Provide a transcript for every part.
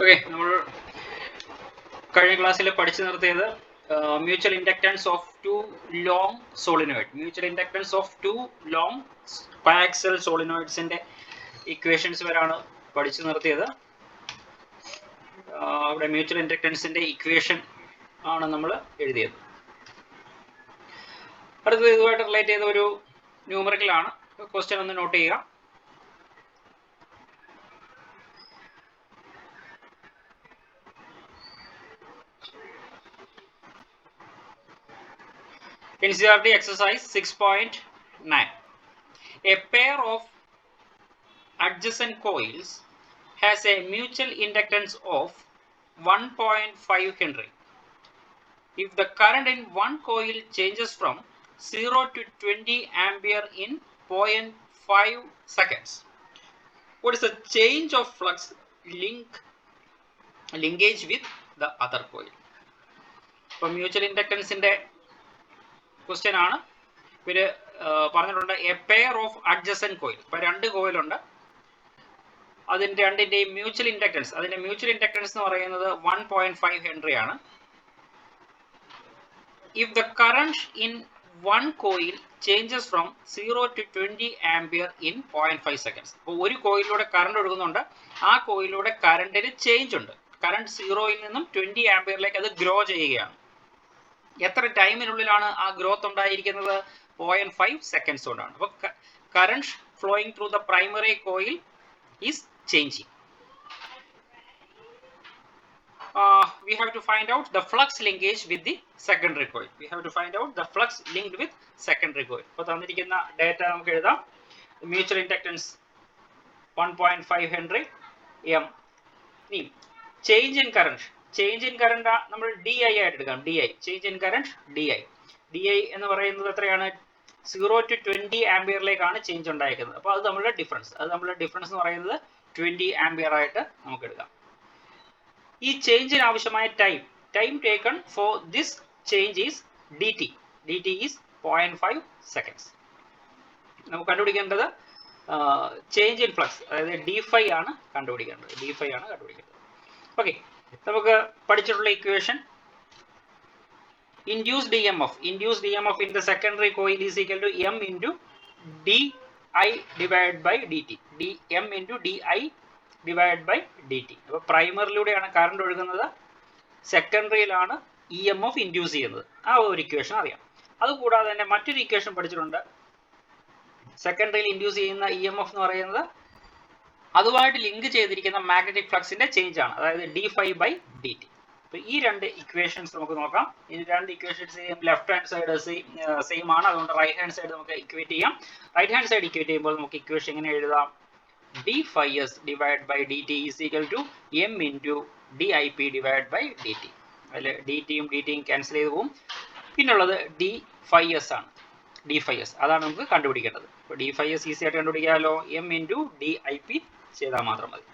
Okay, നമ്മൾ കഴിഞ്ഞ ക്ലാസ്സിൽ പഠിച്ചു നിർത്തിയത് mutual inductance of two long solenoid. Mutual inductance of two long coaxial സോളിനോയിഡ്സിന്റെ ഇക്വേഷൻസ് വരെയാണ് പഠിച്ചു നിർത്തിയത്. അവിടെ മ്യൂച്വൽ ഇൻഡക്റ്റൻസിന്റെ ഇക്വേഷൻ ആണ് നമ്മൾ എഴുതിയത്. അടുത്തത് ഇതുമായിട്ട് റിലേറ്റ് ചെയ്ത ഒരു ന്യൂമറിക്കലാണ്. ക്വസ്റ്റ്യൻ ഒന്ന് നോട്ട് ചെയ്യുക. NCERT exercise 6.9. A pair of adjacent coils has a mutual inductance of 1.5 Henry. If the current in one coil changes from 0 to 20 ampere in 0.5 seconds, what is the change of flux linkage with the other coil? So mutual inductance in the question ആണ്. ഇവര് പറഞ്ഞിട്ടുണ്ട് A pair of adjacent coil. ഇപ്പൊ രണ്ട് കോയിലുണ്ട്, അതിന്റെ രണ്ടിന്റെയും mutual inductance, അതിന്റെ mutual inductance എന്ന് പറയുന്നത് 1.5 ഹെൻറി ആണ്. If the current in one coil changes from 0 to 20 ampere in 0.5 seconds. അപ്പോൾ ഒരു കോയിലൂടെ കറണ്ട് ഒഴുകുന്നുണ്ട്, ആ കോയിലൂടെ കറണ്ടിന് ചേഞ്ച് ഉണ്ട്. കറണ്ട് 0-ൽ നിന്നും 20 ആംപിയറിലേക്ക് അത് ഗ്രോ ചെയ്യുകയാണ്. എത്ര ടൈമിനുള്ളിലാണ് ആ ഗ്രോത്ത് ഉണ്ടായിരിക്കുന്നത്? 0.5 സെക്കൻഡ്സ് കൊണ്ടാണ്. അപ്പോൾ current flowing through the primary coil is changing. We have to find out the flux linkage with the secondary coil. We have to find out the flux linked with secondary coil. അപ്പോൾ തന്നിരിക്കുന്ന data നമുക്ക് എഴുതാം. Mutual inductance 1.5 henry M. ഇനി change in current, change in current നമ്മൾ D I ആയിട്ട് എടുക്കാം. D I, change in current D I. D I എന്ന് പറയുന്നത് എത്രയാണ്? 0 to 20 ആംപിയറിലേക്കാണ് ചേഞ്ച് ഉണ്ടായിരിക്കുന്നത്. അപ്പോൾ അത് നമ്മളുടെ ഡിഫറൻസ്, എന്ന് പറയുന്നത് 20 ആംപിയർ ആയിട്ട് നമുക്ക് എടുക്കാം. ഈ ചേഞ്ചിന് ആവശ്യമായ time taken for this change is D T. D t is 0.5 seconds. നമുക്ക് കണ്ടുപിടിക്കേണ്ടത് ചേഞ്ച് ഇൻ ഫ്ലക്സ്, അതായത് ഡി ഫൈ ആണ് കണ്ടുപിടിക്കേണ്ടത്. ഓക്കെ, നമുക്ക് പഠിച്ചിട്ടുള്ള equation induced EMF in the secondary coil is equal to M into di divided by dt. M into di divided by dt. അപ്പോൾ പ്രൈമറിലൂടെയാണ് current ഒഴുകുന്നത്, സെക്കൻഡറിയിലാണ് EMF induce ചെയ്യുന്നത്. ആ ഒരു ഇക്വേഷൻ അറിയാം. അതുകൂടാതെ തന്നെ മറ്റൊരു ഇക്വേഷൻ പഠിച്ചിട്ടുണ്ട്. സെക്കൻഡറിയിൽ ഇൻഡ്യൂസ് ചെയ്യുന്ന EMF എന്ന് പറയുന്നത് അതുമായിട്ട് ലിങ്ക് ചെയ്തിരിക്കുന്ന മാഗ്നറ്റിക് ഫ്ലക്സിന്റെ ചേഞ്ച് ആണ്, അതായത് d phi by D t. അപ്പോൾ ഈ രണ്ട് ഇക്വേഷൻസ് നമുക്ക് നോക്കാം. ഈ രണ്ട് equations left hand side same ആണ്, അതുകൊണ്ട് റൈറ്റ് ഹാൻഡ് സൈഡ് നമുക്ക് ഇക്വേറ്റ് ചെയ്യാം. റൈറ്റ് ഹാൻഡ് സൈഡ് ഇക്വേറ്റ് ചെയ്യുമ്പോൾ നമുക്ക് ഇക്വേഷൻ എങ്ങനെ എഴുതാം? D phi s divide by D t is equal to M into D I p divide by D t. അതിൽ d ടിയും ഡി ടിയും ക്യാൻസൽ ചെയ്ത് പോകും. പിന്നുള്ളത് ഡി ഫൈ എസ് ആണ്. ഡി ഫൈ എസ് അതാണ് നമുക്ക് കണ്ടുപിടിക്കേണ്ടത്. അപ്പോൾ ഡി ഫൈ എസ് ഈസി ആയിട്ട് കണ്ടുപിടിക്കാമല്ലോ. M into D I P ചെയ്താൽ മാത്രം മതി.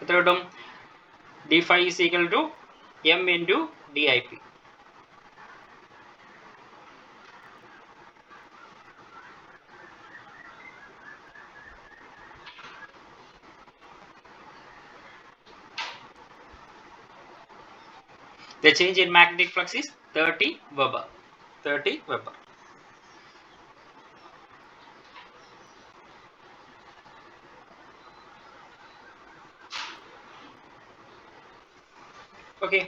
എത്ര കിട്ടും? D phi is equal to M into D I P. The change in magnetic flux is 30 Weber. 30 Weber. Okay.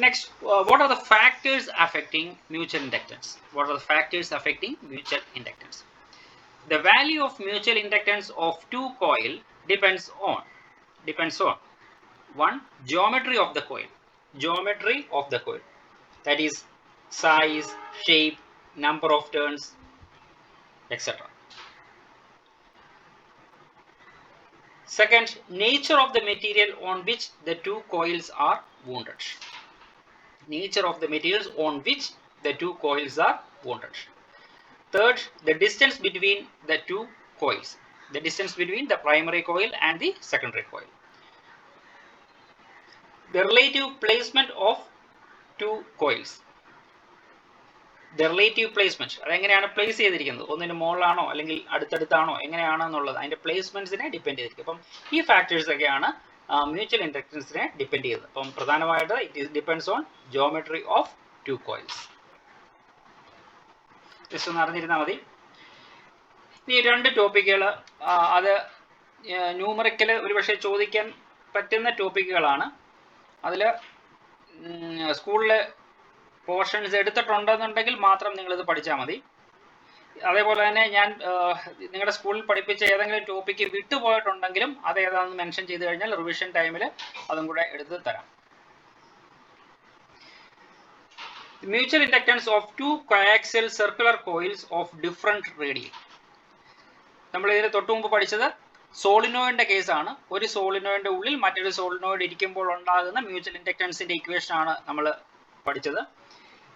Next, what are the factors affecting mutual inductance? The value of mutual inductance of two coil depends on 1. Geometry of the coil. That is size, shape, number of turns, etc. Second, nature of the material on which the two coils are wounded. Nature of the materials on which the two coils are wounded. Third, the distance between the two coils, the distance between the primary coil and the secondary coil. The relative placement of two coils. The relative placement, അതെങ്ങനെയാണ് place ചെയ്തിരിക്കുന്നത്, ഒന്നിന് മുകളിലാണോ അല്ലെങ്കിൽ അടുത്തടുത്താണോ എങ്ങനെയാണെന്നുള്ളത് അതിന്റെ പ്ലേസ്മെന്റ്സിനെ depend ചെയ്തിരിക്കും. അപ്പം ഈ factors ഒക്കെയാണ് മ്യൂച്വൽ ഇൻഡക്ടൻസിനെ ഡിപ്പെൻഡ് ചെയ്യുന്നത്. അപ്പം പ്രധാനമായിട്ട് it depends on geometry of two coils. Just ഒന്ന് അറിഞ്ഞിരുന്നാൽ മതി. ഈ രണ്ട് ടോപ്പിക്കുകൾ അത് ന്യൂമറിക്കൽ ഒരുപക്ഷെ ചോദിക്കാൻ പറ്റുന്ന ടോപ്പിക്കുകളാണ്. അതിൽ സ്കൂളിൽ പോർഷൻസ് എടുത്തിട്ടുണ്ടെന്നുണ്ടെങ്കിൽ മാത്രം നിങ്ങളിത് പഠിച്ചാൽ മതി. അതേപോലെ തന്നെ ഞാൻ നിങ്ങളുടെ സ്കൂളിൽ പഠിപ്പിച്ച ഏതെങ്കിലും ടോപ്പിക്ക് വിട്ടുപോയിട്ടുണ്ടെങ്കിലും അത് ഏതാണെന്ന് മെൻഷൻ ചെയ്ത് കഴിഞ്ഞാൽ റിവിഷൻ ടൈമിൽ അതും കൂടെ എടുത്ത് തരാം. Mutual inductance of to coaxial circular coils of different radium. നമ്മൾ ഇതിന് തൊട്ടു മുമ്പ് പഠിച്ചത് സോളിനോയിഡിന്റെ കേസാണ്. ഒരു സോളിനോയിഡിന്റെ ഉള്ളിൽ മറ്റൊരു സോളിനോയിഡ് ഇരിക്കുമ്പോൾ ഉണ്ടാകുന്ന മ്യൂച്വൽ ഇൻഡക്റ്റൻസിന്റെ ഇക്വേഷൻ ആണ് നമ്മൾ പഠിച്ചത്.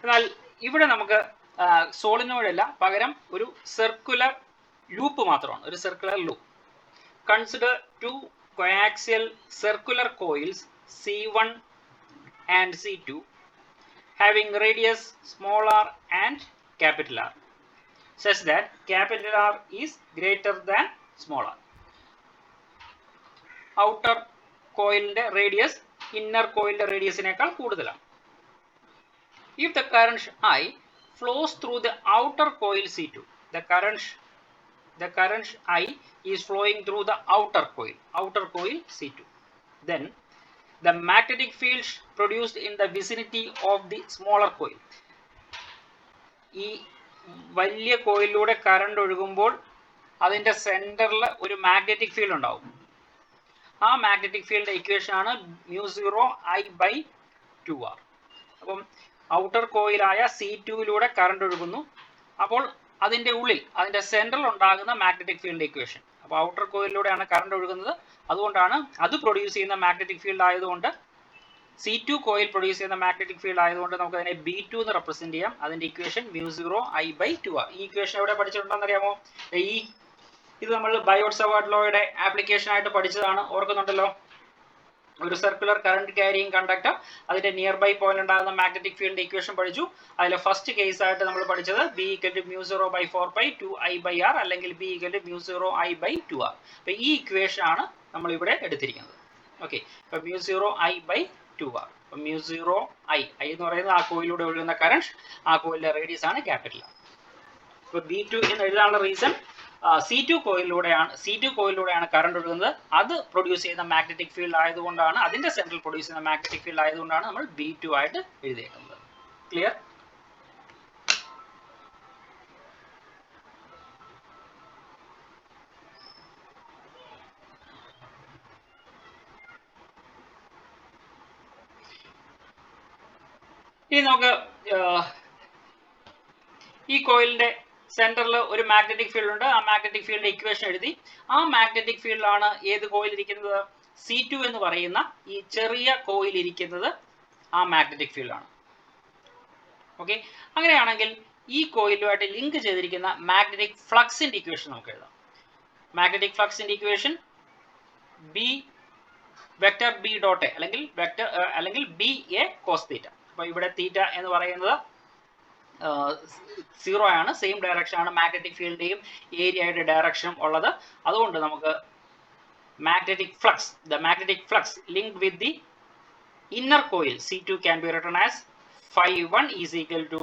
എന്നാൽ ഇവിടെ നമുക്ക് സോളിനോയിഡ് അല്ല, പകരം ഒരു സർക്കുലർ ലൂപ്പ് മാത്രമാണ്, ഒരു circular loop. Consider two coaxial circular coils C1 and C2 having radius small r and capital R such that capital R is greater than small r. Outer കോയിലിന്റെ റേഡിയസ് ഇന്നർ കോയിലിന്റെ റേഡിയസിനേക്കാൾ കൂടുതലാണ്. If the current I flows through the outer coil C2, the current I is flowing through the outer coil C2, then the magnetic field produced in the vicinity of the smaller coil. ഈ വലിയ കോയിലിലൂടെ current ഒഴുകുമ്പോൾ അതിന്റെ സെന്ററിൽ ഒരു magnetic field ഉണ്ടാവും. ആ magnetic ഫീൽഡിന്റെ equation ആണ് μ0I/2r. അപ്പം ഔട്ടർ കോയിലായ C2 കറണ്ട് ഒഴുകുന്നു. അപ്പോൾ അതിന്റെ ഉള്ളിൽ അതിന്റെ സെൻട്രൽ ഉണ്ടാകുന്ന മാഗ്നറ്റിക് ഫീൽഡ് ഇക്വേഷൻ. അപ്പോൾ ഔട്ടർ കോയിലൂടെയാണ് കറണ്ട് ഒഴുകുന്നത്. അതുകൊണ്ടാണ് അത് പ്രൊഡ്യൂസ് ചെയ്യുന്ന മാഗ്നറ്റിക് ഫീൽഡ് ആയതുകൊണ്ട് C2 കോയിൽ പ്രൊഡ്യൂസ് ചെയ്യുന്ന മാഗ്നറ്റിക് ഫീൽഡ് ആയതുകൊണ്ട് നമുക്ക് അതിനെ B2 എന്ന് റെപ്രസെന്റ് ചെയ്യാം. അതിന്റെ ഇക്വേഷൻ μ0I/2r. ഈ ഇക്വേഷൻ എവിടെ പഠിച്ചിട്ടുണ്ടെന്ന് അറിയാമോ? ഇത് നമ്മൾ ബയോട്ട്-സവാർട്ട് ലോയുടെ ആപ്ലിക്കേഷൻ ആയിട്ട് പഠിച്ചതാണ്, ഓർക്കുന്നുണ്ടല്ലോ. ഒരു സർക്കുലർ കറണ്ട് ക്യാരിയിങ് കണ്ടക്ടർ, അതിന്റെ നിയർ ബൈ പോയിന്റ് ഉണ്ടാകുന്ന മാഗ്നറ്റിക് ഫീൽഡിന്റെ ഇക്വേഷൻ പഠിച്ചു. അതിലെ ഫസ്റ്റ് കേസ് ആയിട്ട് നമ്മൾ പഠിച്ചത് B = μ0/4π 2I/r അല്ലെങ്കിൽ B = μ0I/2r. അപ്പൊ ഈ ഇക്വേഷൻ ആണ് നമ്മൾ ഇവിടെ എടുത്തിരിക്കുന്നത്. ഓക്കെ, അപ്പൊ μ0I/2r. അപ്പൊ μ0I എന്ന് പറയുന്നത് ആ കോയിലൂടെ ഒഴുകുന്ന കറണ്ട്, ആ കോയിലിന്റെ റേഡിയസ് ആണ് ക്യാപിറ്റൽ R. അപ്പൊ B2 എന്ന് എഴുതാനുള്ള റീസൺ C2 കോയിലൂടെയാണ് കറണ്ട് ഒഴുകുന്നത്. അത് പ്രൊഡ്യൂസ് ചെയ്യുന്ന മാഗ്നറ്റിക് ഫീൽഡ് ആയതുകൊണ്ടാണ്, അതിന്റെ സെൻട്രൽ പ്രൊഡ്യൂസ് ചെയ്യുന്ന മാഗ്നറ്റിക് ഫീൽഡ് ആയതുകൊണ്ടാണ് നമ്മൾ B2 ആയിട്ട് എഴുതിയേക്കുന്നത്. ക്ലിയർ? ഇനി നമുക്ക് ഈ കോയിലിന്റെ സെന്ററിൽ ഒരു മാഗ്നറ്റിക് ഫീൽഡ് ഉണ്ട്. ആ മാഗ്നറ്റിക് ഫീൽഡിന്റെ ഇക്വേഷൻ എഴുതി. ആ മാഗ്നറ്റിക് ഫീൽഡിലാണ് ഏത് കോയിൽ ഇരിക്കുന്നത്? C2 എന്ന് പറയുന്ന ഈ ചെറിയ കോയിൽ ഇരിക്കുന്നത് ആ മാഗ്നറ്റിക് ഫീൽഡാണ്. ഓക്കെ, അങ്ങനെയാണെങ്കിൽ ഈ കോയിലുമായിട്ട് ലിങ്ക് ചെയ്തിരിക്കുന്ന മാഗ്നറ്റിക് ഫ്ലക്സിന്റെ ഇക്വേഷൻ നമുക്ക് എഴുതാം. മാഗ്നറ്റിക് ഫ്ലക്സിന്റെ equation vector B dot A അല്ലെങ്കിൽ BA കോസ് തീറ്റ. അപ്പൊ ഇവിടെ തീറ്റ എന്ന് പറയുന്നത് 0 ആണ്. സെയിം ഡയറക്ഷൻ ആണ് മാഗ്നറ്റിക് ഫീൽഡിന്റെയും ഏരിയയുടെ ഡയറക്ഷനും ഉള്ളത്. അതുകൊണ്ട് നമുക്ക് magnetic flux linked with the inner coil C2 can be written as phi1 is equal to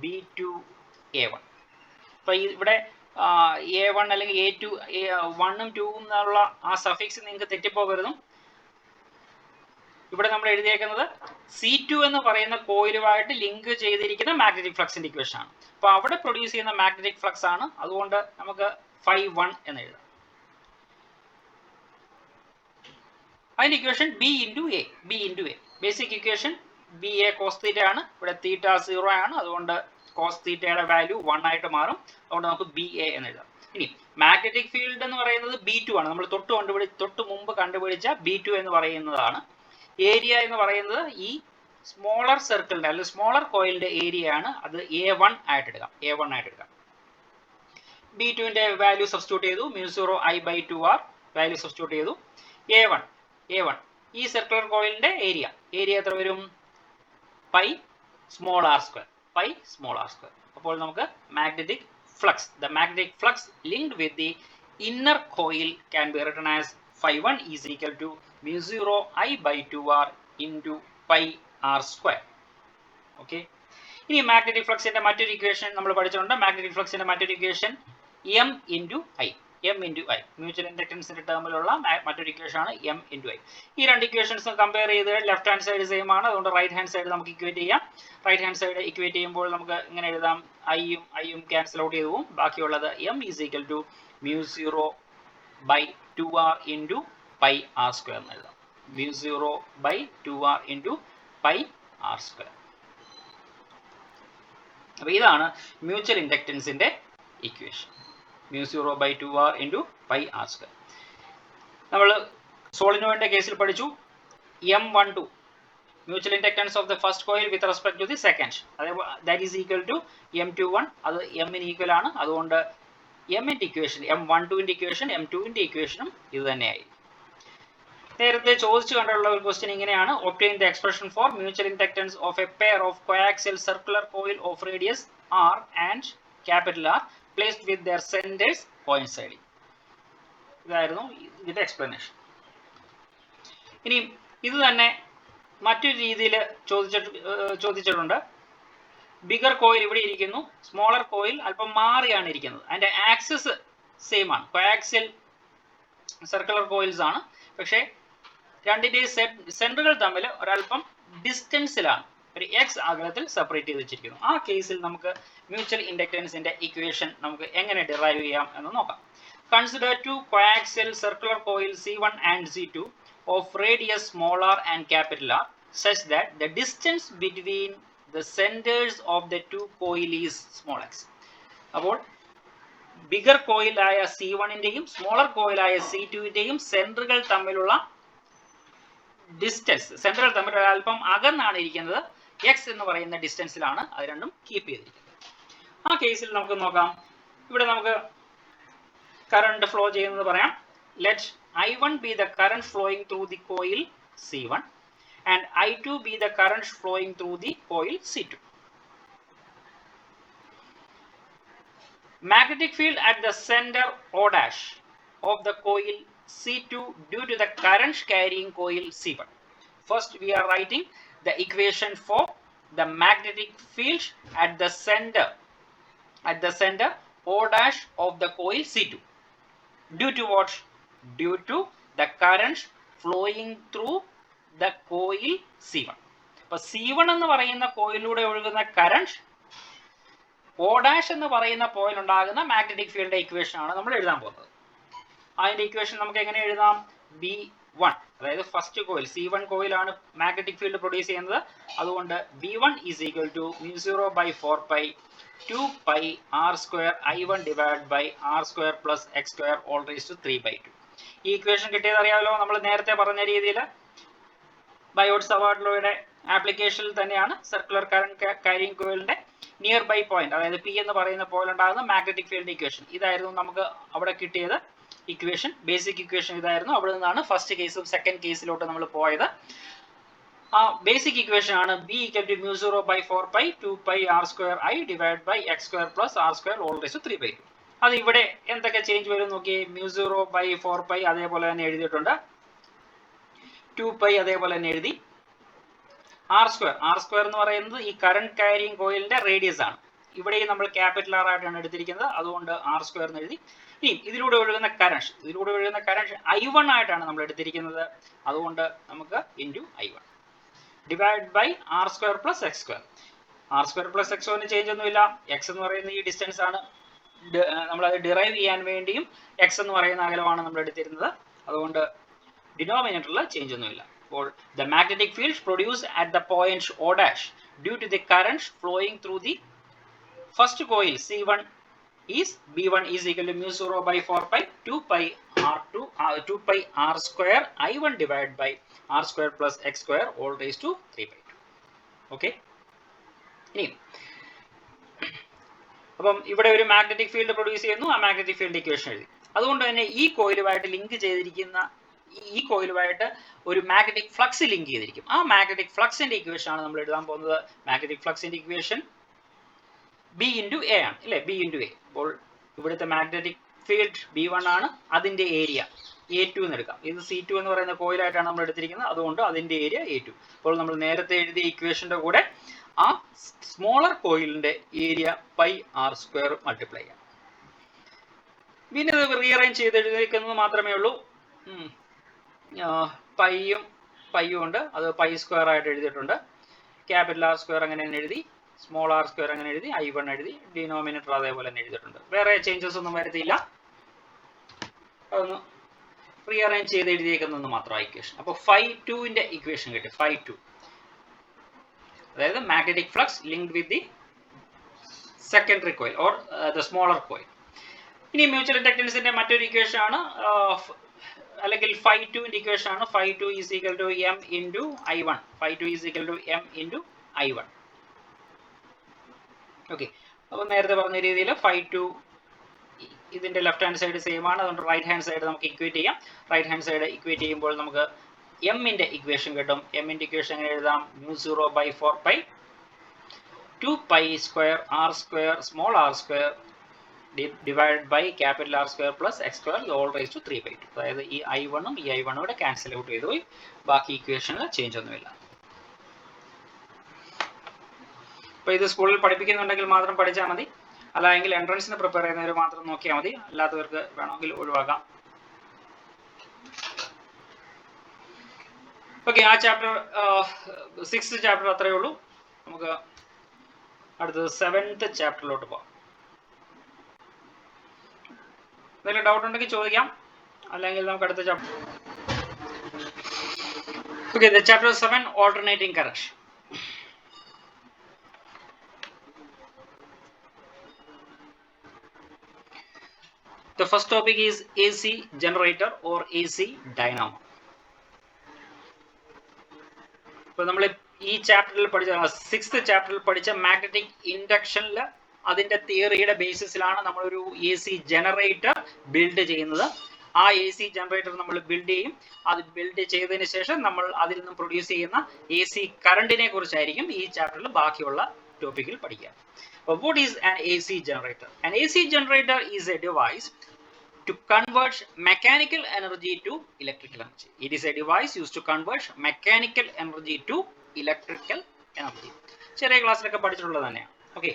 B2A1. അപ്പൊ ഇവിടെ A1 അല്ലെങ്കിൽ A2 1ഉം 2ഉം എന്നുള്ള ആ സഫിക്സ് നിങ്ങൾക്ക് തെറ്റിപ്പോകരുത്. ഇവിടെ നമ്മൾ എഴുതിയേക്കുന്നത് C2 എന്ന് പറയുന്ന കോയിലുമായിട്ട് ലിങ്ക് ചെയ്തിരിക്കുന്ന മാഗ്നറ്റിക് ഫ്ലക്സിന്റെ ഇക്വേഷൻ ആണ്. അപ്പൊ അവിടെ പ്രൊഡ്യൂസ് ചെയ്യുന്ന മാഗ്നറ്റിക് ഫ്ലക്സ് ആണ്. അതുകൊണ്ട് നമുക്ക് phi1 എന്ന് എഴുതാം. അതിന്റെ equation B into A. Basic equation BA cos theta ആണ്. ഇവിടെ തീറ്റ 0 ആണ്. അതുകൊണ്ട് കോസ് തീറ്റയുടെ വാല്യൂ 1 ആയിട്ട് മാറും. അതുകൊണ്ട് നമുക്ക് BA എന്ന് എഴുതാം. ഇനി മാഗ്നറ്റിക് ഫീൽഡ് എന്ന് പറയുന്നത് B2 ആണ്. നമ്മൾ തൊട്ട് മുമ്പ് കണ്ടുപിടിച്ച B2 എന്ന് പറയുന്നതാണ്. ഏരിയ എന്ന് പറയുന്നത് ഈ സ്മോളർ സർക്കിളിന്റെ അല്ലെങ്കിൽ സ്മോളർ കോയിലിന്റെ ഏരിയ ആണ്. അത് A1 ആയിട്ട് എടുക്കാം. B2 ന്റെ വാല്യൂ സബ്സ്റ്റിറ്റ്യൂട്ട് ചെയ്തു, mu0 I by 2r value substitute ചെയ്തു. A1 ഈ സർക്കുലർ കോയിലിന്റെ ഏരിയ എത്ര വരും? Pi small r square. അപ്പോൾ നമുക്ക് magnetic flux, the magnetic flux linked with the inner coil can be written as phi1 is equal to mu0 I by 2r into pi r square. Okay. ഇനി magnetic ഫ്ലക്സിന്റെ മറ്റൊരു equation നമ്മൾ പഠിച്ചിട്ടുണ്ട്. Magnetic ഫ്ലക്സിന്റെ മറ്റൊരു equation m into I. Mutual ഇൻഡക്റ്റൻസിന്റെ ടേമിലുള്ള മറ്റൊരു ഇക്വേഷൻ ആണ് m into I. ഈ രണ്ട് ഇക്വേഷൻസും കമ്പയർ ചെയ്ത് ലെഫ്റ്റ് ഹാൻഡ് സൈഡ് സെയിം ആണ്, അതുകൊണ്ട് റൈറ്റ് ഹാൻഡ് സൈഡ് നമുക്ക് ഇക്വേറ്റ് ചെയ്യാം. റൈറ്റ് ഹാൻഡ് സൈഡ് ഇക്വേറ്റ് ചെയ്യുമ്പോൾ നമുക്ക് ഇങ്ങനെ എഴുതാം, ഐയും ക്യാൻസൽ ഔട്ട് ചെയ്തു പോകും. ബാക്കിയുള്ളത് m is equal to mu0 by 2r into pi r square എന്ന് എഴുതാം. mu0 by 2r into pi r square. അപ്പോൾ ഇതാണ് മ്യൂച്വൽ ഇൻഡക്റ്റൻസിന്റെ equation, mu0 by 2r into pi r square. നമ്മൾ സോളിനോയിഡിന്റെ കേസിൽ പഠിച്ചു M12 mutual inductance of the first coil with respect to the second, that is equal to M21. അത് m ന് equal ആണ്, അതുകൊണ്ട് m-ന്റെ ഇക്വേഷൻ M12ന്റെ ഇക്വേഷൻ M2ന്റെ ഇക്വേഷനും ഇത് തന്നെയായി. നേരത്തെ ചോദിച്ചു കണ്ടുള്ള ഒരു ക്വസ്റ്റ്യൻ ഇങ്ങനെയാണ്, obtain the expression for mutual inductance of a pair of coaxial circular coil of radius r and capital R placed with their centers coinciding. ഇതായിരുന്നു ഇതിന്റെ എക്സ്പ്ലനേഷൻ. ഇനി ഇത് തന്നെ മറ്റൊരു രീതിയിൽ ചോദിച്ചിട്ടുണ്ട്. ബിഗർ കോയിൽ ഇവിടെ ഇരിക്കുന്നു, സ്മോളർ കോയിൽ അല്പം മാറിയാണ് ഇരിക്കുന്നത്, അതിന്റെ ആക്സിസ് സെയിം ആണ്, കോയാക്സിയൽ സർക്കുലർ കോയിൽസ് ആണ്, പക്ഷേ രണ്ടിന്റെയും സെന്ററുകൾ തമ്മിൽ ഒരല്പം ഡിസ്റ്റൻസിലാണ്, ഒരു എക്സ് അകലത്തിൽ സെപ്പറേറ്റ് ചെയ്ത് വെച്ചിരിക്കുന്നു. ആ കേസിൽ നമുക്ക് മ്യൂച്വൽ ഇൻഡക്റ്റൻസിന്റെ ഇക്വേഷൻ നമുക്ക് എങ്ങനെ ഡിറൈവ് ചെയ്യാം എന്ന് നോക്കാം. Consider two coaxial circular coil C1 and C2 of radius small r and capital R such that the distance between the centers of the two coil is small x. അപ്പോൾ bigger കോയിലായ C1ന്റെയും smaller കോയിലായ C2ന്റെയും സെന്ററുകൾ തമ്മിലുള്ള distance, സെന്ററുകൾ തമ്മിൽ അല്പം അകന്നാണ് ഇരിക്കുന്നത്, X എന്ന് പറയുന്ന ഡിസ്റ്റൻസിലാണ് അത് രണ്ടും കീപ്പ് ചെയ്തിരിക്കുന്നത്. ആ കേസിൽ നമുക്ക് നോക്കാം. ഇവിടെ നമുക്ക് കറണ്ട് ഫ്ലോ ചെയ്യുന്നത് പറയാം. Let I1 be the current flowing through the coil C1 and I2 be the current flowing through the coil C2. Magnetic field at the center O dash of the coil C2 due to the current carrying coil C1. First we are writing the equation for the magnetic field at the center O dash of the coil C2 due to what? Due to the current flowing through the coil C1. അപ്പോൾ C1 എന്ന് പറയുന്ന കോയിലൂടെ ഒഴുകുന്ന current O dash എന്ന് പറയുന്ന പോയിൽ ഉണ്ടാകുന്ന magnetic ഫീൽഡിന്റെ equation ആണ് നമ്മൾ എഴുതാൻ പോകുന്നത്. അതിന്റെ ഇക്വേഷൻ നമുക്ക് എങ്ങനെ എഴുതാം? B1, അതായത് ഫസ്റ്റ് കോയിൽ C1 കോയിലാണ് മാഗ്നറ്റിക് ഫീൽഡ് പ്രൊഡ്യൂസ് ചെയ്യുന്നത്, അതുകൊണ്ട് B1 is equal to mu0 by 4 pi 2 pi r square I1 divided by r square plus x square all raised to 3 by 2. ഈ ഇക്വേഷൻ കിട്ടിയത് അറിയാമല്ലോ, നമ്മൾ നേരത്തെ പറഞ്ഞ രീതിയിൽ ബയോട്ട് സവാർട്ട് ലോയുടെ ആപ്ലിക്കേഷനിൽ തന്നെയാണ് സർക്കുലർ കറന്റ് കാരിയിങ് കോയിലിന്റെ നിയർ ബൈ പോയിന്റ്, അതായത് പി എന്ന് പറയുന്ന പോയിൽ ഉണ്ടാകുന്ന മാഗ്നറ്റിക് ഫീൽഡ് ഇക്വേഷൻ. ഇതായിരുന്നു നമുക്ക് അവിടെ കിട്ടിയത് ഇക്വേഷൻ, ബേസിക് ഇക്വേഷൻ ഇതായിരുന്നു. അവിടെ നിന്നാണ് ഫസ്റ്റ് കേസും സെക്കൻഡ് കേസിലോട്ട് നമ്മൾ പോയത്. ആ ബേസിക് ഇക്വേഷൻ ആണ് B equal to mu0 by 4 pi 2 pi r square I divided by x square plus r square all raised to 3 by 2. അത് ഇവിടെ എന്തൊക്കെ ചേഞ്ച് വരും നോക്കിയേ. mu0 by 4 pi അതേപോലെ തന്നെ എഴുതിയിട്ടുണ്ട്, 2 pi അതേപോലെ തന്നെ എഴുതി, r square എന്ന് പറയുന്നത് ഈ കറന്റ് കാരിയിങ് കോയിലിന്റെ റേഡിയസ് ആണ്. ഇവിടെയും നമ്മൾ ക്യാപിറ്റൽ R ആയിട്ടാണ് എടുത്തിരിക്കുന്നത്, അതുകൊണ്ട് r square എന്ന് എഴുതി. ഇനി ഇതിലൂടെ ഒഴുകുന്ന കറന്റ് I1 ആയിട്ടാണ് നമ്മൾ എടുത്തിരിക്കുന്നത്, അതുകൊണ്ട് നമുക്ക് into I1 divide by r square plus x square. r square plus x square change ഒന്നുമില്ല, x എന്ന് പറയുന്ന ഈ ഡിസ്റ്റൻസ് ആണ്, നമ്മൾ അത് ഡിറൈവ് ചെയ്യാൻ വേണ്ടിയും x എന്ന് പറയുന്ന അകലമാണ് നമ്മൾ എടുത്തിരുന്നത്, അതുകൊണ്ട് ഡിനോമിനേറ്ററിൽ ചേഞ്ച് ഒന്നുമില്ല. അപ്പോൾ the magnetic field produced at the point O dash due to the current flowing through the first coil C1 is B1 is equal to mu0 by 4 pi 2 pi r square I1 divided by r square plus x square all raised to 3 by 2. Okay. ഇനി അപ്പം ഇവിടെ ഒരു magnetic field produce ചെയ്യുന്നു, ആ magnetic field equation എഴുതി. അതുകൊണ്ട് തന്നെ ഈ കോയിലുമായിട്ട് ലിങ്ക് ചെയ്തിരിക്കുന്ന ഈ കോയിലുമായിട്ട് ഒരു മാഗ്നറ്റിക് ഫ്ലക്സ് ലിങ്ക് ചെയ്തിരിക്കും. ആ മാഗ്നറ്റിക് ഫ്ലക്സിന്റെ ഇക്വേഷൻ ആണ് നമ്മൾ എഴുതാൻ പോകുന്നത്. മാഗ്നറ്റിക് ഫ്ലക്സിന്റെ ഇക്വേഷൻ ബി ഇൻറ്റു എ ആണ് അല്ലേ, ബി ഇൻറ്റു എ. അപ്പോൾ ഇവിടുത്തെ മാഗ്നറ്റിക് ഫീൽഡ് B1 ആണ്, അതിന്റെ ഏരിയ A2 എന്ന് എടുക്കാം. ഇത് C2 എന്ന് പറയുന്ന കോയിലായിട്ടാണ് നമ്മൾ എടുത്തിരിക്കുന്നത്, അതുകൊണ്ട് അതിന്റെ ഏരിയ A2. അപ്പോൾ നമ്മൾ നേരത്തെ എഴുതിയ ഇക്വേഷന്റെ കൂടെ ആ സ്മോളർ കോയിലിന്റെ ഏരിയ πr² മൾട്ടിപ്ലൈ ചെയ്യാം. പിന്നെ ഇത് റീഅറേഞ്ച് ചെയ്ത് എഴുതിയിരിക്കുന്നത് മാത്രമേ ഉള്ളൂ. പൈയും ഉണ്ട്, അത് π² ആയിട്ട് എഴുതിയിട്ടുണ്ട്. ക്യാപിറ്റൽ R² അങ്ങനെ തന്നെ എഴുതി, സ്മോൾ r² അങ്ങനെ എഴുതി, I1 എഴുതി, ഡിനോമിനേറ്റർ അതേപോലെ തന്നെ എഴുതിയിട്ടുണ്ട്. വേറെ ചേഞ്ചസ് ഒന്നും വരുത്തിയില്ല, അതൊന്ന് റീഅറേഞ്ച് ചെയ്ത് എഴുതിയേക്കുന്നതെന്ന് മാത്രം ഇക്വേഷൻ. അപ്പോൾ φ2ന്റെ ഇക്വേഷൻ കിട്ടി. φ2 അതായത് magnetic flux linked with the secondary coil or the smaller coil. ഇനി മ്യൂച്വൽ ഇൻഡക്റ്റൻസിന്റെ മറ്റൊരു ഇക്വേഷൻ ആണ്, അല്ലെങ്കിൽ φ2ന്റെ ഇക്വേഷൻ ആണ് φ2 is equal to m into I1. φ2 is equal to m into I1. Okay, അപ്പോൾ നേരത്തെ പറഞ്ഞ രീതിയിൽ φ2 ഇതിന്റെ ലെഫ്റ്റ് ഹാൻഡ് സൈഡ് സെയിം ആണ്, അതുകൊണ്ട് റൈറ്റ് ഹാൻഡ് സൈഡ് നമുക്ക് ഇക്വേറ്റ് ചെയ്യാം. റൈറ്റ് ഹാൻഡ് സൈഡ് ഇക്വേറ്റ് ചെയ്യുമ്പോൾ നമുക്ക് എമ്മിന്റെ ഇക്വേഷൻ കിട്ടും. എമ്മിന്റെ ഇക്വേഷൻ എങ്ങനെ എഴുതാം? μ0/4π 2π² r² small r² divide by capital R² plus x² all raise to 3/2. അതായത് ഈ I1 ഉം ഈ I1 ഇവിടെ ക്യാൻസൽ ഔട്ട് ചെയ്തു പോയി, ബാക്കി ഇക്വേഷനിൽ ചേഞ്ച് ഒന്നുമില്ല. അപ്പോൾ ഇത് സ്കൂളിൽ പഠിപ്പിക്കുന്നുണ്ടെങ്കിൽ മാത്രം പഠിച്ചാൽ മതി, അല്ലെങ്കിൽ എൻട്രൻസിന് പ്രിപ്പയർ ചെയ്യുന്നവർ മാത്രം നോക്കിയാൽ മതി, അല്ലാത്തവർക്ക് വേണമെങ്കിൽ ഒഴിവാക്കാം. ഓക്കെ, ആ ചാപ്റ്റർ 6th ചാപ്റ്റർ അത്രയേ ഉള്ളൂ. നമുക്ക് അടുത്തത് 7th ചാപ്റ്ററിലോട്ട് പോകാം. എന്തെങ്കിലും ഡൗട്ട് ഉണ്ടെങ്കിൽ ചോദിക്കാം, അല്ലെങ്കിൽ നമുക്ക് അടുത്ത chapter. Okay, chapter 7 alternating correction. The first topic is AC generator or AC dynamo. ഇപ്പോൾ നമ്മൾ ഈ ചാപ്റ്ററിൽ പഠിച്ച 6th ചാപ്റ്ററിൽ പഠിച്ച മാഗ്നറ്റിക് ഇൻഡക്ഷനിൽ അതിന്റെ തിയറിയുടെ ബേസിസിലാണ് നമ്മളൊരു AC ജനറേറ്റർ ബിൽഡ് ചെയ്യുന്നത്. ആ AC ജനറേറ്റർ നമ്മൾ ബിൽഡ് ചെയ്യും. അത് ബിൽഡ് ചെയ്തതിന് ശേഷം നമ്മൾ അതിൽ നിന്നും പ്രൊഡ്യൂസ് ചെയ്യുന്ന AC കറണ്ടിനെ കുറിച്ചായിരിക്കും ഈ ചാപ്റ്ററിൽ ബാക്കിയുള്ള ടോപ്പിക്കിൽ പഠിക്കുക. What is an AC generator? An AC generator is a device to convert mechanical energy to electrical energy. It is a device used to convert mechanical energy to electrical energy. ചെറിയ ക്ലാസ്സിലൊക്കെ പഠിച്ചിട്ടുള്ളത് തന്നെയാണ്. Okay.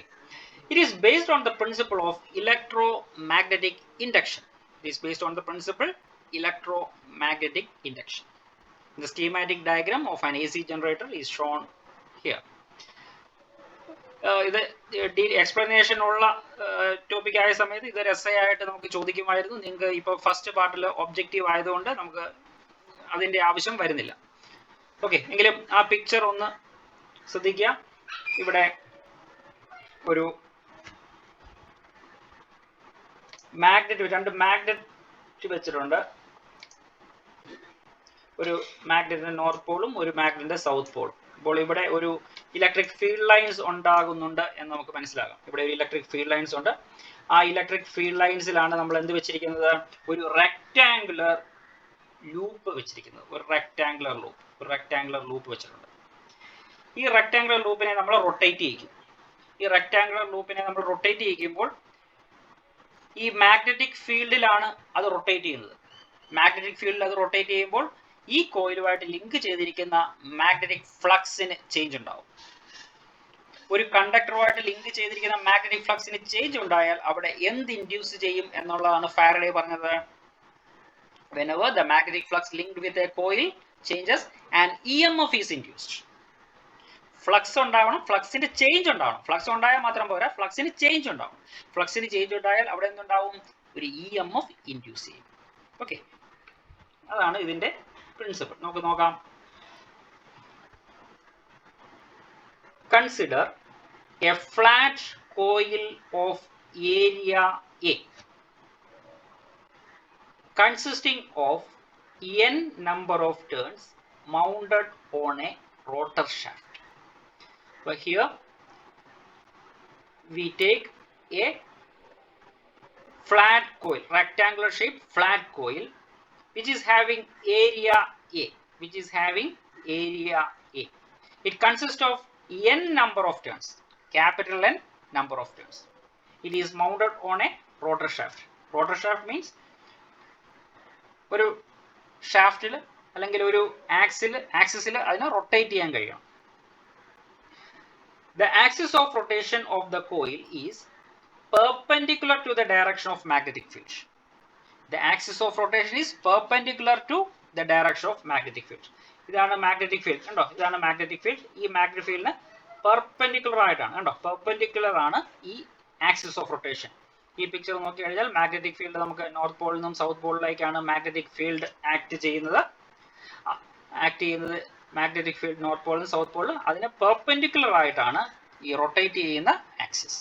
It is based on the principle of electromagnetic induction. It is based on the principle electromagnetic induction. The schematic diagram of an AC generator is shown here. ഇത് explanation ഉള്ള topic ആയ സമയത്ത് ഇതൊരു essay ആയിട്ട് നമുക്ക് ചോദിക്കുമായിരുന്നു. നിങ്ങൾക്ക് ഇപ്പോൾ first പാർട്ടിൽ ഒബ്ജക്റ്റീവ് ആയതുകൊണ്ട് നമുക്ക് അതിൻ്റെ ആവശ്യം വരുന്നില്ല. ഓക്കെ, എങ്കിലും ആ പിക്ചർ ഒന്ന് ശ്രദ്ധിക്കുക. ഇവിടെ ഒരു മാഗ്നറ്റ്, 2 മാഗ്നറ്റ് വെച്ചിട്ടുണ്ട്. ഒരു മാഗ്നറ്റിന്റെ നോർത്ത് പോളും ഒരു മാഗ്നറ്റിന്റെ സൗത്ത് പോളും. അപ്പോൾ ഇവിടെ ഒരു ഇലക്ട്രിക് ഫീൽഡ് ലൈൻസ് ഉണ്ടാകുന്നുണ്ട് എന്ന് നമുക്ക് മനസ്സിലാകാം. ഇവിടെ ഒരു ഇലക്ട്രിക് ഫീൽഡ് ലൈൻസ് ഉണ്ട്. ആ ഇലക്ട്രിക് ഫീൽഡ് ലൈൻസിലാണ് നമ്മൾ എന്ത് വെച്ചിരിക്കുന്നത്? ഒരു റെക്ടാങ്കുലർ ലൂപ്പ് വെച്ചിരിക്കുന്നത്. ഒരു റെക്ടാങ്കുലർ ലൂപ്പ് വെച്ചിട്ടുണ്ട്. ഈ റെക്ടാങ്കുലർ ലൂപ്പിനെ നമ്മൾ റൊട്ടേറ്റ് ചെയ്യിക്കും. ഈ റെക്ടാങ്കുലർ ലൂപ്പിനെ നമ്മൾ റൊട്ടേറ്റ് ചെയ്യിക്കുമ്പോൾ ഈ മാഗ്നറ്റിക് ഫീൽഡിലാണ് അത് റൊട്ടേറ്റ് ചെയ്യുന്നത്. മാഗ്നറ്റിക് ഫീൽഡിൽ അത് റൊട്ടേറ്റ് ചെയ്യുമ്പോൾ ഈ കോയിലുമായിട്ട് ലിങ്ക് ചെയ്തിരിക്കുന്ന മാഗ്നറ്റിക് ഫ്ലക്സിന് ചേഞ്ച് ഉണ്ടാവും. ഒരു കണ്ടക്ടറുമായിട്ട് ലിങ്ക് ചെയ്തിരിക്കുന്ന മാഗ്നറ്റിക് ഫ്ലക്സിന് ചേഞ്ച് ഉണ്ടായാൽ അവിടെ എന്ത് ഇൻഡ്യൂസ് ചെയ്യും എന്നുള്ളതാണ് ഫാരഡേ പറഞ്ഞത്. Whenever the magnetic flux linked with a coil changes, an EMF is induced. Flux ഉണ്ടാവണം, ഫ്ലക്സിന്റെ ചേഞ്ച് ഉണ്ടാവണം. ഫ്ലക്സ് ഉണ്ടായാൽ മാത്രം പോരാ, ഫ്ലക്സിന് ചേഞ്ച് ഉണ്ടാവും. ഫ്ലക്സിന് ചേഞ്ച് ഉണ്ടായാൽ അവിടെ എന്തുണ്ടാവും? ഒരു EMF ഇൻഡ്യൂസ് ചെയ്യും. ഓക്കെ, അതാണ് ഇതിന്റെ പ്രിൻസിപ്പിൾ. നമുക്ക് നോക്കാം. Consider A flat coil of area A consisting of n number of turns mounted on a rotor shaft. But here we take a flat coil, rectangular shaped flat coil, which is having area A, which is having area A. It consists of n number of turns, capital N number of turns. It is mounted on a rotor shaft. Rotor shaft means ഒരു ഷാഫ്റ്റിൽ അല്ലെങ്കിൽ ഒരു ആക്സിസിൽ അതിനെ rotate ചെയ്യാൻ കഴിയണം. The axis of rotation of the coil is perpendicular to the direction of magnetic field. The axis of rotation is perpendicular to the direction of magnetic field. ഇതാണ് magnetic field കണ്ടോ, ഇതാണ് മാഗ്നറ്റിക് ഫീൽഡ്. ഈ magnetic ഫീൽഡിന് perpendicular ആയിട്ടാണ് കണ്ടോ, perpendicular ആണ് ഈ axis of rotation. ഈ പിക്ചർ നോക്കി കഴിഞ്ഞാൽ മാഗ്നറ്റിക് ഫീൽഡ് നമുക്ക് നോർത്ത് പോളിൽ നിന്നും സൗത്ത് പോളിലേക്കാണ് മാഗ്നറ്റിക് ഫീൽഡ് ആക്ട് ചെയ്യുന്നത്. മാഗ്നറ്റിക് ഫീൽഡ് നോർത്ത് പോളിലും സൗത്ത് പോളിലും അതിന് പെർപെൻഡിക്കുലർ ആയിട്ടാണ് ഈ റൊട്ടേറ്റ് ചെയ്യുന്ന axis.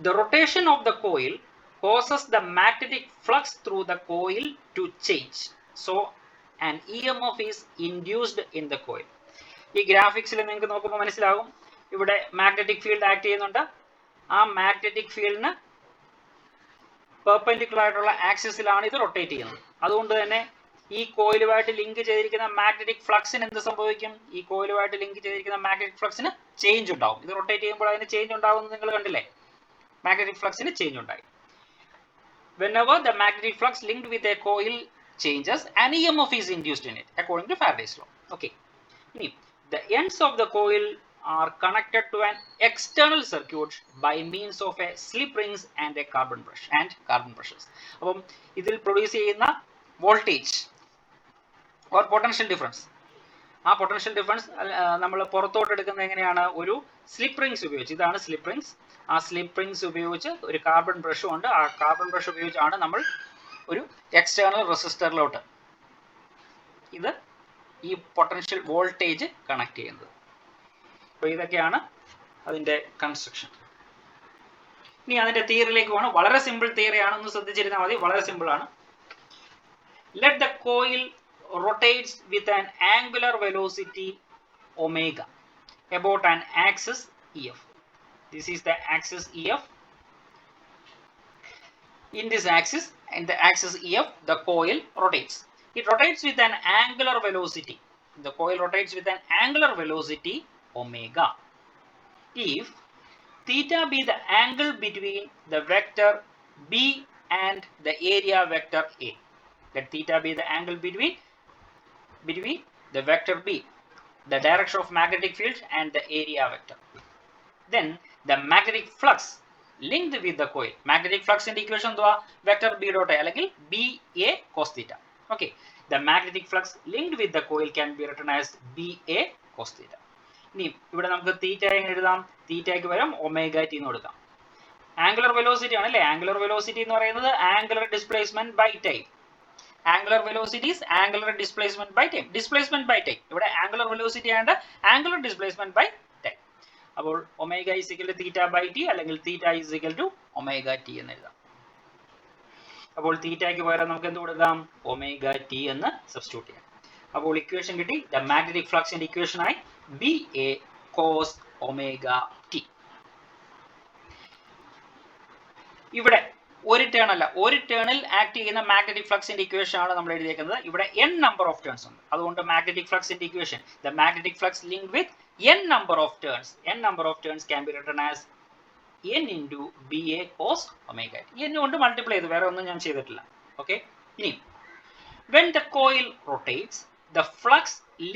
The rotation of the coil causes the magnetic flux through the coil to change. So an EMF is induced in the coil. ഈ ഗ്രാഫിക്സിൽ നിങ്ങൾക്ക് നോക്കുമ്പോൾ മനസ്സിലാകും, ഇവിടെ മാഗ്നറ്റിക് ഫീൽഡ് ആക്ട് ചെയ്യുന്നുണ്ട്. ആ മാഗ്നറ്റിക് ഫീൽഡിന് പെർപെൻഡിക്കുലർ ആയിട്ടുള്ള ആക്സിസിലാണ് ഇത് റൊട്ടേറ്റ് ചെയ്യുന്നത്. അതുകൊണ്ട് തന്നെ ഈ കോയിലുമായിട്ട് ലിങ്ക് ചെയ്തിരിക്കുന്ന മാഗ്നറ്റിക് ഫ്ലക്സിന് എന്ത് സംഭവിക്കും? ഈ കോയിലുമായിട്ട് ലിങ്ക് ചെയ്തിരിക്കുന്ന മാഗ്നറ്റിക് ഫ്ലക്സിന് ചേഞ്ച് ഉണ്ടാവും. ഇത് റൊട്ടേറ്റ് ചെയ്യുമ്പോൾ അതിന് ചേഞ്ച് ഉണ്ടാവുമെന്ന് നിങ്ങൾ കണ്ടില്ലേ? Magnetic flux in a change ഉണ്ടായി. Whenever the magnetic flux linked with a coil changes, an EMF is induced in it according to Faraday's law. Okay. The ends of the coil are connected to an external circuit by means of a slip rings and a carbon brush and carbon brushes. അപ്പം ഇതിൽ produce ചെയ്യുന്ന voltage or potential difference, ആ potential difference നമ്മൾ പുറത്തോട്ട് എടുക്കുന്നത് എങ്ങനെയാണ്? ഒരു slip rings ഉപയോഗിച്ച്. ഇതാണ് സ്ലിപ്പ് റിങ്സ്. ആ സ്ലിപ്പ് റിങ്സ് ഉപയോഗിച്ച് ഒരു കാർബൺ ബ്രഷും ഉണ്ട്. ആ കാർബൺ ബ്രഷ് ഉപയോഗിച്ചാണ് നമ്മൾ ഒരു എക്സ്റ്റേണൽ റെസിസ്റ്ററിലോട്ട് ഇത് ഈ പൊട്ടൻഷ്യൽ വോൾട്ടേജ് കണക്ട് ചെയ്യുന്നത്. അപ്പോൾ ഇതൊക്കെയാണ് അതിൻ്റെ കൺസ്ട്രക്ഷൻ. ഇനി അതിൻ്റെ തിയറിയിലേക്ക് പോകണം. വളരെ സിമ്പിൾ തിയറിയാണ്, ഒന്ന് ശ്രദ്ധിച്ചിരുന്നാൽ മതി. വളരെ സിമ്പിൾ ആണ്. Let the coil rotates with an angular velocity omega about an axis EF. This is the axis EF. In this axis, in the axis EF, the coil rotates. It rotates with an angular velocity. The coil rotates with an angular velocity omega. If theta be the angle between the vector B and the area vector A, let theta be the angle between the vector B, the direction of magnetic field, and the area vector, then the magnetic flux linked with the coil. Magnetic flux in the equation vector B dot I അല്ലെങ്കിൽ BA cos theta. Okay, the magnetic flux linked with the coil can be written as BA cos theta. ഇനി ഇവിടെ നമുക്ക് തീറ്റ എങ്ങനെ എഴുതാം? തീറ്റയ്ക്ക് പകരം omega t എന്ന് കൊടുക്കാം. Angular velocity ആണല്ലേ. ആംഗുലർ വെലോസിറ്റി എന്ന് പറയുന്നത് angular displacement by time. Angular velocity is angular displacement by time. Displacement by time. ഇവിടെ angular velocity and angular displacement by time. അപ്പോൾ omega is equal to theta by t അല്ലെങ്കിൽ theta is equal to omega t എന്ന് എഴുതാം. അപ്പോൾ തീറ്റയ്ക്ക് പകരം നമുക്ക് എന്ത് കൊടുക്കാം? ഒമേഗ ടി എന്ന് സബ്സ്റ്റിറ്റ്യൂട്ട് ചെയ്യാം. അപ്പോൾ ഇക്വേഷൻ കിട്ടി. ദ മാഗ്നറ്റിക് ഫ്ലക്സിന്റെ ഇക്വേഷൻ ആയി BA cos omega t. ഇവിടെ ഒരു ടേൺ അല്ല, ഒരു ടേണിൽ ആക്ട് ചെയ്യുന്ന മാഗ്നറ്റിക് ഫ്ലക്സിന്റെ ഇക്വേഷൻ ആണ് നമ്മൾ എഴുതിയേക്കുന്നത്. ഇവിടെ n നമ്പർ ഓഫ് ടേൺസ് ഉണ്ട്. അതുകൊണ്ട് മാഗ്നറ്റിക് ഫ്ലക്സിന്റെ equation the magnetic flux linked with n number of turns. n number of turns can be written as n into BA cos omega t. n കൊണ്ട് multiply ചെയ്തു, വേറെ ഒന്നും ഞാൻ ചെയ്തിട്ടില്ല. Okay. ഇനി when the coil rotates, the flux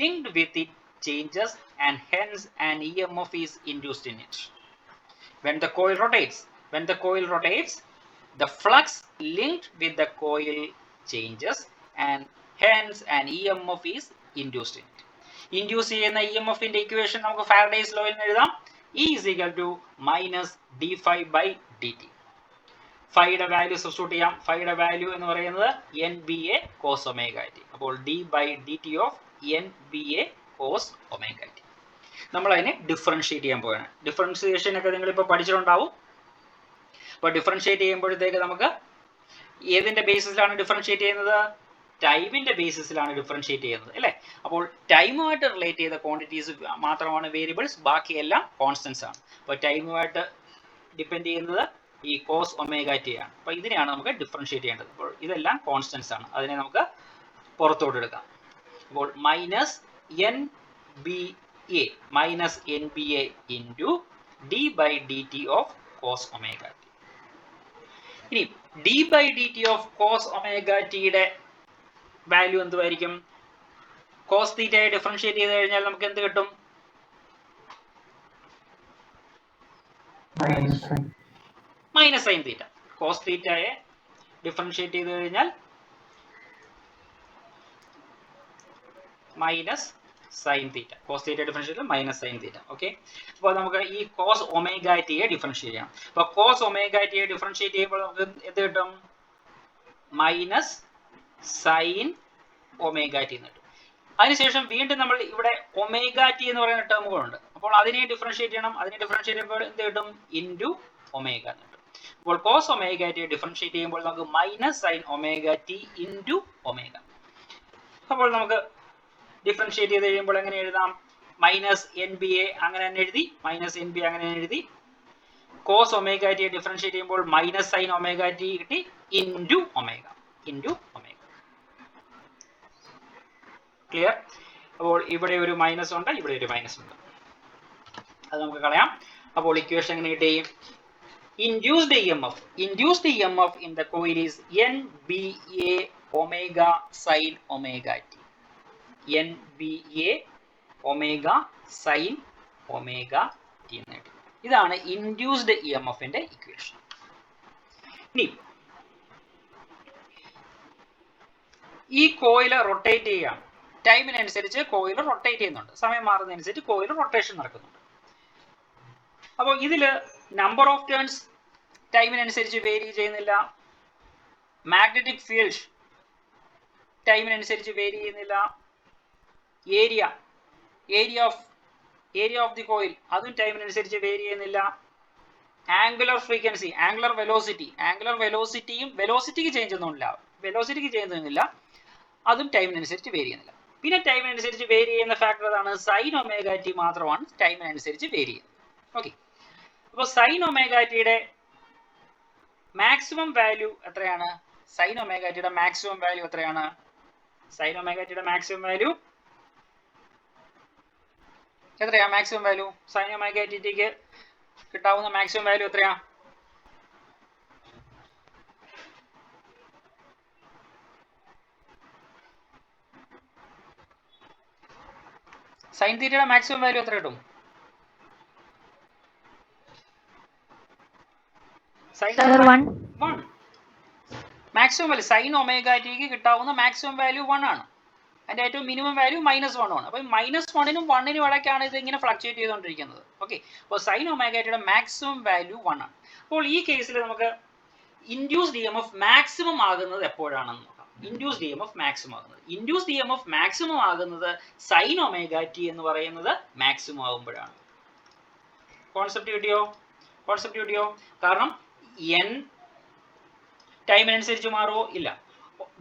linked with it changes and hence an EMF is induced in it. When the coil rotates, the flux linked with the coil changes and hence an EMF is induced in it. Induce ചെയ്യുന്ന EMF ന്റെ equation നമുക്ക് Faraday's ലോയിൽ എഴുതാം. E is equal to minus d phi by dt. ഫൈയുടെ value substitute ചെയ്യാം. ഫൈയുടെ value എന്ന് പറയുന്നത് NBA cos omega t. അപ്പോൾ d by dt of NBA cos omega t. നമ്മൾ അതിനെ ഡിഫറൻഷിയേറ്റ് ചെയ്യാൻ പോവുകയാണ്. ഡിഫറൻഷിയേഷൻ ഒക്കെ നിങ്ങൾ ഇപ്പോൾ പഠിച്ചിട്ടുണ്ടാവും. അപ്പോൾ ഡിഫറൻഷിയേറ്റ് ചെയ്യുമ്പോഴത്തേക്ക് നമുക്ക് ഏതിന്റെ ബേസിസിലാണ് ഡിഫറൻഷിയേറ്റ് ചെയ്യുന്നത്? ടൈമിന്റെ ബേസിസിലാണ് ഡിഫറൻഷിയേറ്റ് ചെയ്യുന്നത് അല്ലേ. അപ്പോൾ ടൈമുമായിട്ട് റിലേറ്റ് ചെയ്ത ക്വാണ്ടിറ്റീസ് മാത്രമാണ് വേരിയബിൾസ്, ബാക്കിയെല്ലാം കോൺസ്റ്റൻസ് ആണ്. അപ്പോൾ ടൈമുമായിട്ട് ഡിപ്പെൻഡ് ചെയ്യുന്നത് ഈ കോസ് ഒമേഗ ടി ആണ്. അപ്പോൾ ഇതിനെയാണ് നമുക്ക് ഡിഫറൻഷിയേറ്റ് ചെയ്യേണ്ടത്. അപ്പോൾ ഇതെല്ലാം കോൺസ്റ്റൻസ് ആണ്, അതിനെ നമുക്ക് പുറത്തോട്ട് എടുക്കാം. അപ്പോൾ minus N B A minus N B A into D by D T of cos omega T. ഇനി D by D T of cos omega ടിയുടെ വാല്യൂ എന്തുമായിരിക്കും? കോസ് തീറ്റയെ ഡിഫറൻഷിയേറ്റ് ചെയ്ത് കഴിഞ്ഞാൽ നമുക്ക് എന്ത് കിട്ടും? Minus sine theta. കോസ് തീറ്റയെ ഡിഫറൻഷിയേറ്റ് ചെയ്ത് കഴിഞ്ഞാൽ minus sine theta. Cos theta differentiate minus sine theta. Okay, അപ്പോൾ നമുക്ക് ഈ കോസ് ഒമേഗ ടിയെ ഡിഫറൻഷിയേറ്റ് ചെയ്യണം. അപ്പോൾ കോസ് ഒമേഗ ടിയെ ഡിഫറൻഷിയേറ്റ് ചെയ്യുമ്പോൾ നമുക്ക് എന്ത് കിട്ടും? മൈനസ് സൈൻ ഒമേഗ ടി എന്ന് കിട്ടും. അതിനുശേഷം വീണ്ടും നമ്മൾ ഇവിടെ ഒമേഗ ടി എന്ന് പറയുന്ന ടേമുകളുണ്ട്. അപ്പോൾ അതിനെ ഡിഫറൻഷിയേറ്റ് ചെയ്യണം. അതിനെ ഡിഫറൻഷിയേറ്റ് ചെയ്യുമ്പോൾ എന്ത് കിട്ടും? ഇൻറ്റു ഒമേഗ എന്ന് കിട്ടും. അപ്പോൾ കോസ് ഒമേഗ ടിയെ ഡിഫറൻഷിയേറ്റ് ചെയ്യുമ്പോൾ നമുക്ക് minus sign omega T into omega. അപ്പോൾ നമുക്ക് ഡിഫറൻഷിയേറ്റ് ചെയ്ത് കഴിയുമ്പോൾ എങ്ങനെ എഴുതാം? മൈനസ് എൻ ബി എ അങ്ങനെ തന്നെ എഴുതി, മൈനസ് എൻ ബി അങ്ങനെ എഴുതി. കോസ് ഒമേഗ ടിയെ ഡിഫറൻഷിയേറ്റ് ചെയ്യുമ്പോൾ മൈനസ് സൈൻ ഒമേഗ ടി കിട്ടി ഇൻറ്റു ഒമേഗ. ക്ലിയർ? അപ്പോൾ ഇവിടെ ഒരു മൈനസ് ഉണ്ട്, ഇവിടെ ഒരു മൈനസ് ഉണ്ട്, അത് നമുക്ക് കളയാം. അപ്പോൾ ഇക്വേഷൻ എങ്ങനെ കിട്ടി? Induced EMF in the coil is NBA omega sin omega t. NBA omega sin omega t. ഇതാണ് ഇൻഡ്യൂസ്ഡ് ഇഎംഎഫിന്റെ ഇക്വേഷൻ. ഇനി ഈ കോയിൽ റൊട്ടേറ്റ് ചെയ്യാം. ടൈമിനനുസരിച്ച് കോയിൽ റൊട്ടേറ്റ് ചെയ്യുന്നുണ്ട്. സമയം മാറുന്നതനുസരിച്ച് കോയിൽ റൊട്ടേഷൻ നടക്കുന്നുണ്ട്. അപ്പോൾ ഇതില് നമ്പർ ഓഫ് ടേൺസ് ടൈമിനനുസരിച്ച് വേരി ചെയ്യുന്നില്ല. മാഗ്നറ്റിക് ഫീൽഡ് ടൈമിനനുസരിച്ച് വേരി ചെയ്യുന്നില്ല. ഏരിയ ഓഫ് ദി കോയിൽ അതും ടൈമിനനുസരിച്ച് വേരി ചെയ്യുന്നില്ല. ആംഗുലർ ഫ്രീക്വൻസി, ആംഗുലർ വെലോസിറ്റിയും വെലോസിറ്റിക്ക് ചേഞ്ച് ഒന്നുമില്ല, അതും ടൈമിനനുസരിച്ച് വേരി ചെയ്യുന്നില്ല. പിന്നെ ടൈമിനനുസരിച്ച് വേരി ചെയ്യുന്ന ഫാക്ടർ ഏതാണ്? സൈൻ ഒമേഗ ടി മാത്രമാണ് ടൈമിനനുസരിച്ച് വേരി ചെയ്യുന്നത്. ഓക്കെ, അപ്പോൾ സൈൻ ഒമേഗ ടിയുടെ മാക്സിമം വാല്യൂ എത്രയാണ്? സൈൻ ഒമേഗ ടിയുടെ മാക്സിമം വാല്യൂ എത്രയാണ്? സൈൻ ഒമേഗ ടിയുടെ മാക്സിമം വാല്യൂ എത്രയാ? മാക്സിമം വാല്യൂ സൈൻ ഒമേഗ ടിക്ക് കിട്ടാവുന്ന മാക്സിമം വാല്യൂ എത്രയാ? സൈൻ തീറ്റയുടെ മാക്സിമം വാല്യൂ എത്ര കിട്ടും? മാക്സിമം വാല്യൂ സൈൻ ഒമേഗ ടിക്ക് കിട്ടാവുന്ന മാക്സിമം വാല്യൂ 1 ആണ്. അതിന്റെ ഏറ്റവും മിനിമം വാല്യൂ -1 ആണ്. അപ്പോൾ -1നും 1നും ഇടയ്ക്കാണ് ഇത് ഇങ്ങനെ ഫ്ലക്ച്വേറ്റ് ചെയ്തുകൊണ്ടിരിക്കുന്നത്. ഓക്കെ, അപ്പോൾ സൈൻ ഒമേഗ ടിയുടെ മാക്സിമം വാല്യൂ 1 ആണ്. അപ്പോൾ ഈ കേസിൽ നമുക്ക് ഇൻഡ്യൂസ്ഡ് ഇഎംഎഫ് മാക്സിമം ആകുന്നത് എപ്പോഴാണെന്ന് നോക്കാം. ഇൻഡ്യൂസ്ഡ് ഇഎംഎഫ് മാക്സിമം ആകുന്നത് സൈൻ ഒമേഗ ടി എന്ന് പറയുന്നത് മാക്സിമം ആകുമ്പോഴാണ്. കോൺസെപ്റ്റ് കിട്ടിയോ? കാരണം എൻ ടൈമിനനുസരിച്ച് മാറുമോ? ഇല്ല.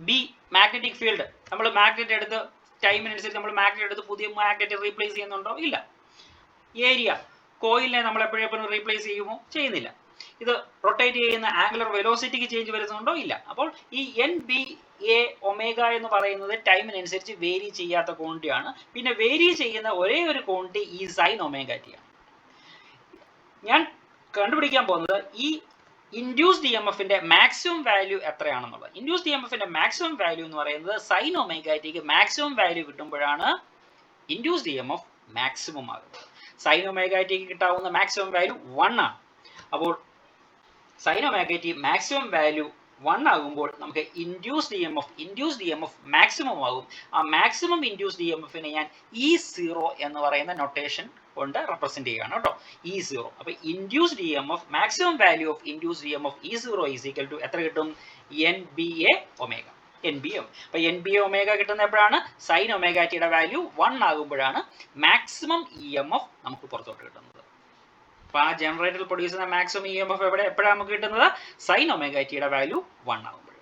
ബി മാഗ്നറ്റിക് ഫീൽഡ്, നമ്മൾ മാഗ്നറ്റ് എടുത്ത് ടൈമിനനുസരിച്ച് നമ്മൾ മാഗ്നറ്റ് എടുത്ത് പുതിയ മാഗ്നറ്റ് റീപ്ലേസ് ചെയ്യുന്നുണ്ടോ? ഇല്ല. ഏരിയ കോയിലിനെ നമ്മൾ എപ്പോഴും റീപ്ലേസ് ചെയ്യുമോ? ചെയ്യുന്നില്ല. ഇത് റൊട്ടേറ്റ് ചെയ്യുന്ന ആംഗുലർ വെലോസിറ്റിക്ക് ചേഞ്ച് വരുന്നുണ്ടോ? ഇല്ല. അപ്പോൾ ഈ എൻ ബി എ ഒമേഗ എന്ന് പറയുന്നത് ടൈമിനനുസരിച്ച് വേരി ചെയ്യാത്ത ക്വാണ്ടിറ്റിയാണ്. പിന്നെ വേരി ചെയ്യുന്ന ഒരേ ഒരു ക്വാണ്ടിറ്റി ഈ സൈൻ ഒമേഗ ടി ആണ്. ഞാൻ കണ്ടുപിടിക്കാൻ പോകുന്നത് ഈ ഇൻഡ്യൂസ്ഡ് ഇഎംഎഫിന്റെ മാക്സിമം വാല്യൂ എത്രയാണെന്നുള്ളത്. ഇൻഡ്യൂസ്ഡ് ഇഎംഎഫിന്റെ മാക്സിമം വാല്യൂ എന്ന് പറയുന്നത് സൈൻ ഒമേഗ ടിക്ക് മാക്സിമം വാല്യൂ കിട്ടുമ്പോഴാണ് ഇൻഡ്യൂസ്ഡ് ഇഎംഎഫ് മാക്സിമം ആകുന്നത്. സൈൻ ഒമേഗ ടിക്ക് കിട്ടാവുന്ന മാക്സിമം വാല്യൂ 1 ആണ്. അപ്പോൾ sine omega T maximum value 1 ആകുമ്പോൾ നമുക്ക് ഇൻഡ്യൂസ്ഡ് ഇഎംഎഫ് മാക്സിമം ആകും. ആ മാക്സിമം ഇൻഡ്യൂസ്ഡ് ഇഎംഎഫിനെ ഞാൻ E0 എന്ന് പറയുന്ന നൊട്ടേഷൻ കൊണ്ട് റെപ്രസെന്റ് ചെയ്യുകയാണ് കേട്ടോ. E0. അപ്പോൾ induced EMF maximum value of induced EMF E0 is equal to എത്ര കിട്ടും? NBA omega. അപ്പോൾ NBA ഒമേഗ കിട്ടുന്ന എപ്പോഴാണ്? സൈൻ ഒമേഗ ടിയുടെ വാല്യൂ 1 ആകുമ്പോഴാണ് മാക്സിമം ഇഎംഎഫ് നമുക്ക് പുറത്തോട്ട് കിട്ടുന്നത്. അപ്പോൾ ആ ജനറേറ്ററിൽ പ്രൊഡ്യൂസ് ചെയ്യുന്ന മാക്സിമം ഇഎംഎഫ് എപ്പോഴാണ് നമുക്ക് കിട്ടുന്നത്? സൈൻ ഒമേഗ ടിയുടെ വാല്യൂ 1 ആകുമ്പോൾ.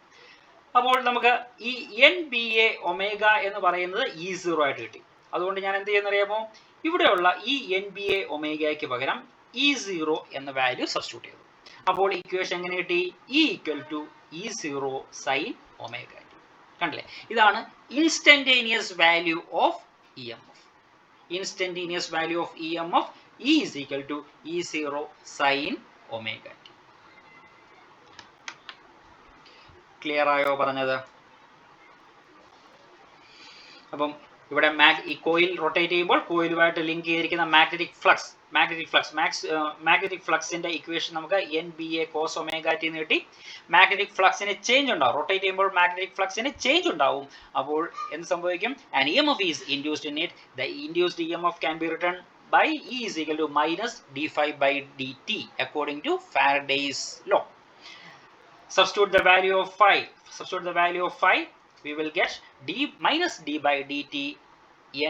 അപ്പോൾ നമുക്ക് ഈ NBA ഒമേഗ എന്ന് പറയുന്നത് E0 ആയിട്ട് കിട്ടി. അതുകൊണ്ട് ഞാൻ എന്ത് ചെയ്യുന്നറിയാമോ, ഇവിടെയുള്ള ഈ NBA ഒമേഗയ്ക്ക് പകരം E0 എന്ന വാല്യൂ സബ്സ്റ്റിറ്റ്യൂട്ട് ചെയ്തു. അപ്പോൾ ഇക്വേഷൻ എങ്ങനെ കിട്ടി? E=E0 sign omega T. കണ്ടില്ലേ, ഇതാണ് instantaneous value of EMF. Instantaneous value of EMF E=E0 sign omega T. Clear ആയോ പറഞ്ഞത്? അപ്പം ഇവിടെ ഈ കോയിൽ റൊട്ടേറ്റ് ചെയ്യുമ്പോൾ കോയിലുമായിട്ട് ലിങ്ക് ചെയ്തിരിക്കുന്ന മാഗ്നറ്റിക് ഫ്ലക്സിന്റെ ഇക്വേഷൻ നമുക്ക് NBA cos ഒമേഗ ടി എന്ന് കിട്ടി. മാഗ്നറ്റിക് ഫ്ലക്സിന് ചേഞ്ച് ഉണ്ടാവും, റൊട്ടേറ്റ് ചെയ്യുമ്പോൾ മാഗ്നറ്റിക് ഫ്ലക്സിന് ചേഞ്ച് ഉണ്ടാവും. അപ്പോൾ എന്ത് സംഭവിക്കും? An EMF is induced in it. The induced EMF can be written by E=minus d∅/dt according to Faraday's law. Substitute the value of phi. We will get minus d/dt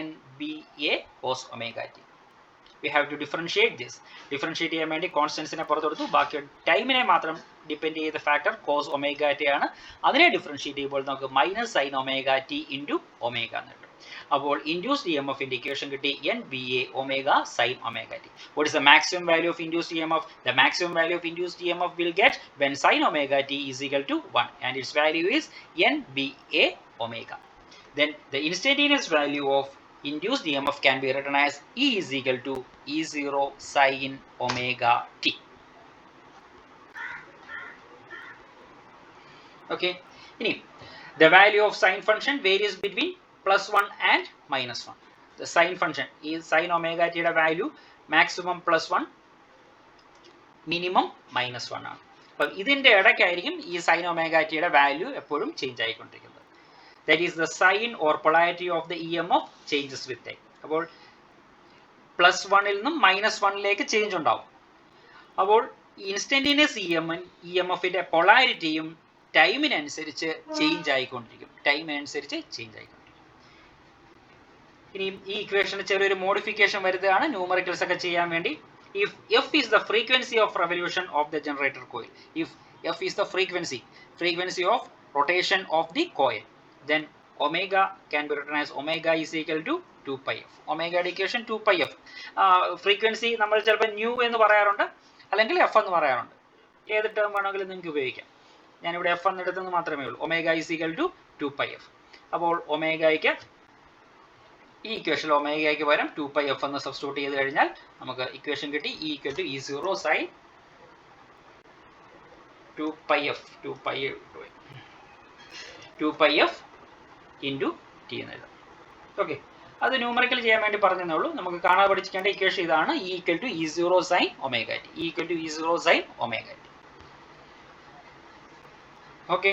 NBA cos omega t. We have to differentiate this. Differentiate ചെയ്യാൻ വേണ്ടി കോൺസ്റ്റൻസിനെ പുറത്തെടുത്തു, ബാക്കി ടൈമിനെ മാത്രം depend ചെയ്ത factor cos omega T ആണ്. അതിനെ differentiate ചെയ്യുമ്പോൾ നമുക്ക് minus sign omega T into omega എന്ന് കിട്ടും. അപ്പോൾ ഇൻഡ്യൂസ്ഡ് EMF ഇക്വേഷൻ കിട്ടി NBA omega sine omega T. What is the maximum value of induced EMF? The maximum value of induced EMF will get when sin omega t is equal to 1 and its value is NBA omega. Then the instantaneous value of induced EMF can be written as E=E0 sin omega t. Okay. The value of sine function varies between +1 and -1. The sine function is sin omega t യുടെ value maximum +1, minimum -1 ആണ്. അപ്പം ഇതിന്റെ ഇടയ്ക്കായിരിക്കും ഈ sin omega t യുടെ value എപ്പോഴും change ആയിക്കൊണ്ടിരിക്കുന്നത്. That is the sign or polarity of the EMF changes with time. അപ്പോൾ +1ൽ നിന്നും -1ലേക്ക് ചേഞ്ച് ഉണ്ടാവും. അപ്പോൾ ഇൻസ്റ്റന്റേനിയസ് EMFന്റെ പൊളാരിറ്റിയും ടൈമിനനുസരിച്ച് ചേഞ്ച് ആയിക്കൊണ്ടിരിക്കും. ഇനി ഈ ഇക്വേഷന് ചെറിയൊരു മോഡിഫിക്കേഷൻ വരുത്തുകയാണ് ന്യൂമറിക്കൽസ് ഒക്കെ ചെയ്യാൻ വേണ്ടി. If F is the frequency of revolution of the generator coil, if F is the frequency of rotation of the coil, then omega can be written as omega is equal to 2πf. Omega equation 2πf. Frequency നമ്മൾ ചിലപ്പോൾ new എന്ന് പറയാറുണ്ട്, അല്ലെങ്കിൽ F എന്ന് പറയാറുണ്ട്. ഏത് term വേണമെങ്കിലും നിങ്ങൾക്ക് ഉപയോഗിക്കാം. ഞാനിവിടെ എഫ് എന്ന് എടുത്തെന്ന് മാത്രമേ ഉള്ളൂ. Omega is equal to 2πf. അപ്പോൾ ഒമേഗയ്ക്ക് ഈ ഇക്വേഷനിൽ ഒമേഗയ്ക്ക് പകരം 2πf എന്ന് സബ്സ്റ്റിറ്റ്യൂട്ട് ചെയ്ത് കഴിഞ്ഞാൽ നമുക്ക് ഇക്വേഷൻ കിട്ടി E=E0 sin 2πf into T എന്ന് എഴുതാം. ഓക്കെ, അത് ന്യൂമറിക്കൽ ചെയ്യാൻ വേണ്ടി പറഞ്ഞതേ ഉള്ളൂ. നമുക്ക് കാണാതെ പഠിച്ചിട്ടുണ്ട് ഇക്വേഷൻ ഇതാണ്. E=E0 sin omega T. E=E0 sin omega T. Okay,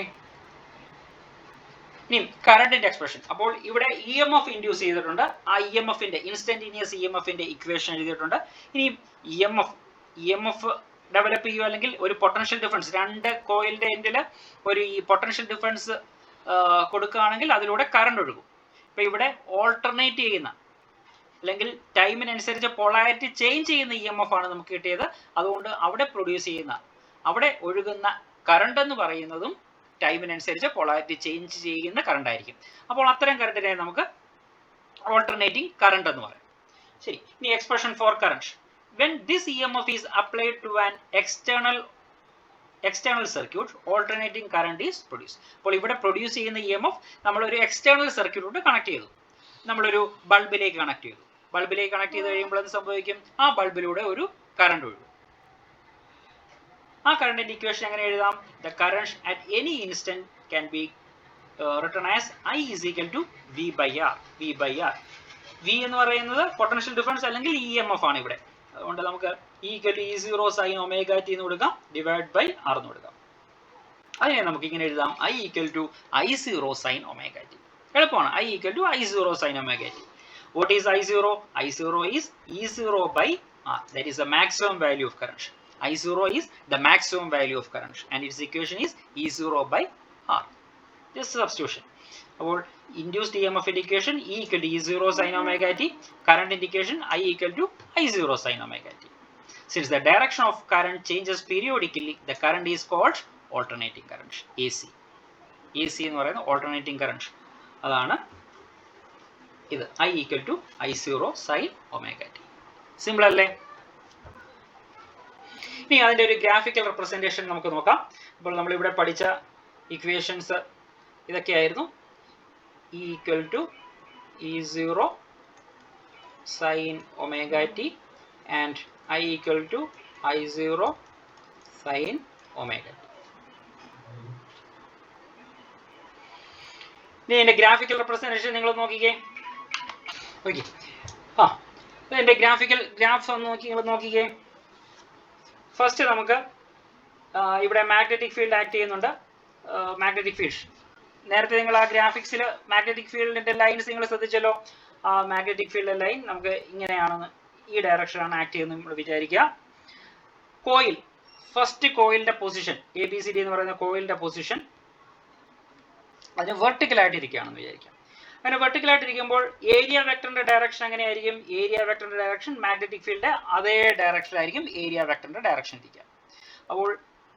ഇനി കറണ്ടിന്റെ എക്സ്പ്രഷൻ. അപ്പോൾ ഇവിടെ EMF ഇൻഡ്യൂസ് ചെയ്തിട്ടുണ്ട്. ആ EMFന്റെ ഇൻസ്റ്റന്റേനിയസ് EMFന്റെ ഇക്വേഷൻ എഴുതിയിട്ടുണ്ട്. ഇനി EMF ഡെവലപ്പ് ചെയ്യുക, അല്ലെങ്കിൽ ഒരു പൊട്ടൻഷ്യൽ ഡിഫറൻസ്, രണ്ട് കോയിലിന്റെ എൻഡിൽ ഒരു ഈ പൊട്ടൻഷ്യൽ ഡിഫറൻസ് കൊടുക്കുകയാണെങ്കിൽ അതിലൂടെ കറണ്ട് ഒഴുകും. ഇപ്പൊ ഇവിടെ ഓൾട്ടർനേറ്റ് ചെയ്യുന്ന, അല്ലെങ്കിൽ ടൈമിനനുസരിച്ച് പൊളാരിറ്റി ചേഞ്ച് ചെയ്യുന്ന EMF ആണ് നമുക്ക് കിട്ടിയത്. അതുകൊണ്ട് അവിടെ ഒഴുകുന്ന കറണ്ട് എന്ന് പറയുന്നതും ടൈമിനനുസരിച്ച് പൊളാരിറ്റി ചേഞ്ച് ചെയ്യുന്ന കറണ്ട് ആയിരിക്കും. അപ്പോൾ അത്തരം കറണ്ടിനെ നമുക്ക് ഓൾട്ടർനേറ്റിംഗ് കറണ്ട് എന്ന് പറയും. ശരി, ഇനി expression for current. When this EMF is applied to an external circuit, alternating current is produced. അപ്പോൾ ഇവിടെ പ്രൊഡ്യൂസ് ചെയ്യുന്ന EMF നമ്മളൊരു എക്സ്റ്റേണൽ സർക്യൂട്ടിലോട്ട് കണക്ട് ചെയ്തു. നമ്മളൊരു ബൾബിലേക്ക് കണക്ട് ചെയ്തു. ബൾബിലേക്ക് കണക്ട് ചെയ്ത് കഴിയുമ്പോൾ എന്ത് സംഭവിക്കും? ആ ബൾബിലൂടെ ഒരു കറണ്ട് ഒഴുകും. ആ കറണ്ടിന്റെ ഇക്വേഷൻ എങ്ങനെ എഴുതാം? The current at any instant can be written as I=V/R. V എന്ന് പറയുന്നത് പൊട്ടൻഷ്യൽ ഡിഫറൻസ് അല്ലെങ്കിൽ EMF ആണ് ഇവിടെ. അതുകൊണ്ട് നമുക്ക് E=E0 sin ഒമേഗ ടി എന്ന് കൊടുക്കാം, ഡിവൈഡ് ബൈ R എന്ന് കൊടുക്കാം. അതിനെ നമുക്ക് ഇങ്ങനെ എഴുതാം, I=I0 sin ഒമേഗ ടി. എളുപ്പമാണ്. I=I0 sin omega T. What is I0? I0 is E0 by R. That is the maximum value of current. I0 is the maximum value of current and its equation is E0 by R. Just substitution. അപ്പോൾ induced EMF equation E=E0 sin omega t, current indication I=I0 sin omega t. Since the direction of current changes periodically, the current is called alternating current, AC. AC എന്ന് പറയുന്നത് alternating current. അതാണ് ഇത് I equal to I0 sine omega t. Simple അല്ലേ? ഇനി അതിൻ്റെ ഒരു graphical representation നമുക്ക് നോക്കാം. അപ്പോൾ നമ്മളിവിടെ പഠിച്ച ഇക്വേഷൻസ് ഇതൊക്കെയായിരുന്നു. E equal to E0 sine omega t and I equal to I0 sine omega T. ഇനി ഇതിൻ്റെ ഗ്രാഫിക്കൽ റെപ്രസെൻറ്റേഷൻ നിങ്ങൾ നോക്കിക്കേ. ഓക്കെ, ഇതിൻ്റെ ഗ്രാഫിക്കൽ ഗ്രാഫ്സ് ഒന്ന് നോക്കിക്കേ. ഫസ്റ്റ് നമുക്ക് ഇവിടെ മാഗ്നറ്റിക് ഫീൽഡ് ആക്ട് ചെയ്യുന്നുണ്ട്. മാഗ്നറ്റിക് ഫീൽഡ് നേരത്തെ നിങ്ങൾ ആ ഗ്രാഫിക്സിൽ മാഗ്നറ്റിക് ഫീൽഡിന്റെ ലൈൻസ് നിങ്ങൾ ശ്രദ്ധിച്ചല്ലോ. ആ മാഗ്നറ്റിക് ഫീൽഡ് ലൈൻ നമുക്ക് ഇങ്ങനെയാണെന്ന്, ഈ ഡയറക്ഷനാണ് ആക്ട് ചെയ്യുന്നത് നമ്മൾ വിചാരിക്കുക. കോയിൽ, ഫസ്റ്റ് കോയിലിന്റെ പൊസിഷൻ ABCD എന്ന് പറയുന്ന കോയിലിന്റെ പൊസിഷൻ അതിന് വെർട്ടിക്കലായിട്ട് ഇരിക്കുകയാണെന്ന് വിചാരിക്കാം. അങ്ങനെ വെർട്ടിക്കലായിട്ടിരിക്കുമ്പോൾ ഏരിയ വെക്ടറിന്റെ ഡയറക്ഷൻ എങ്ങനെയായിരിക്കും? ഏരിയ വെക്ടറിന്റെ ഡയറക്ഷൻ മാഗ്നറ്റിക് ഫീൽഡ് അതേ ഡയറക്ഷനിലായിരിക്കും ഏരിയ വെക്ടറിന്റെ ഡയറക്ഷൻ ഇരിക്കുക. അപ്പോൾ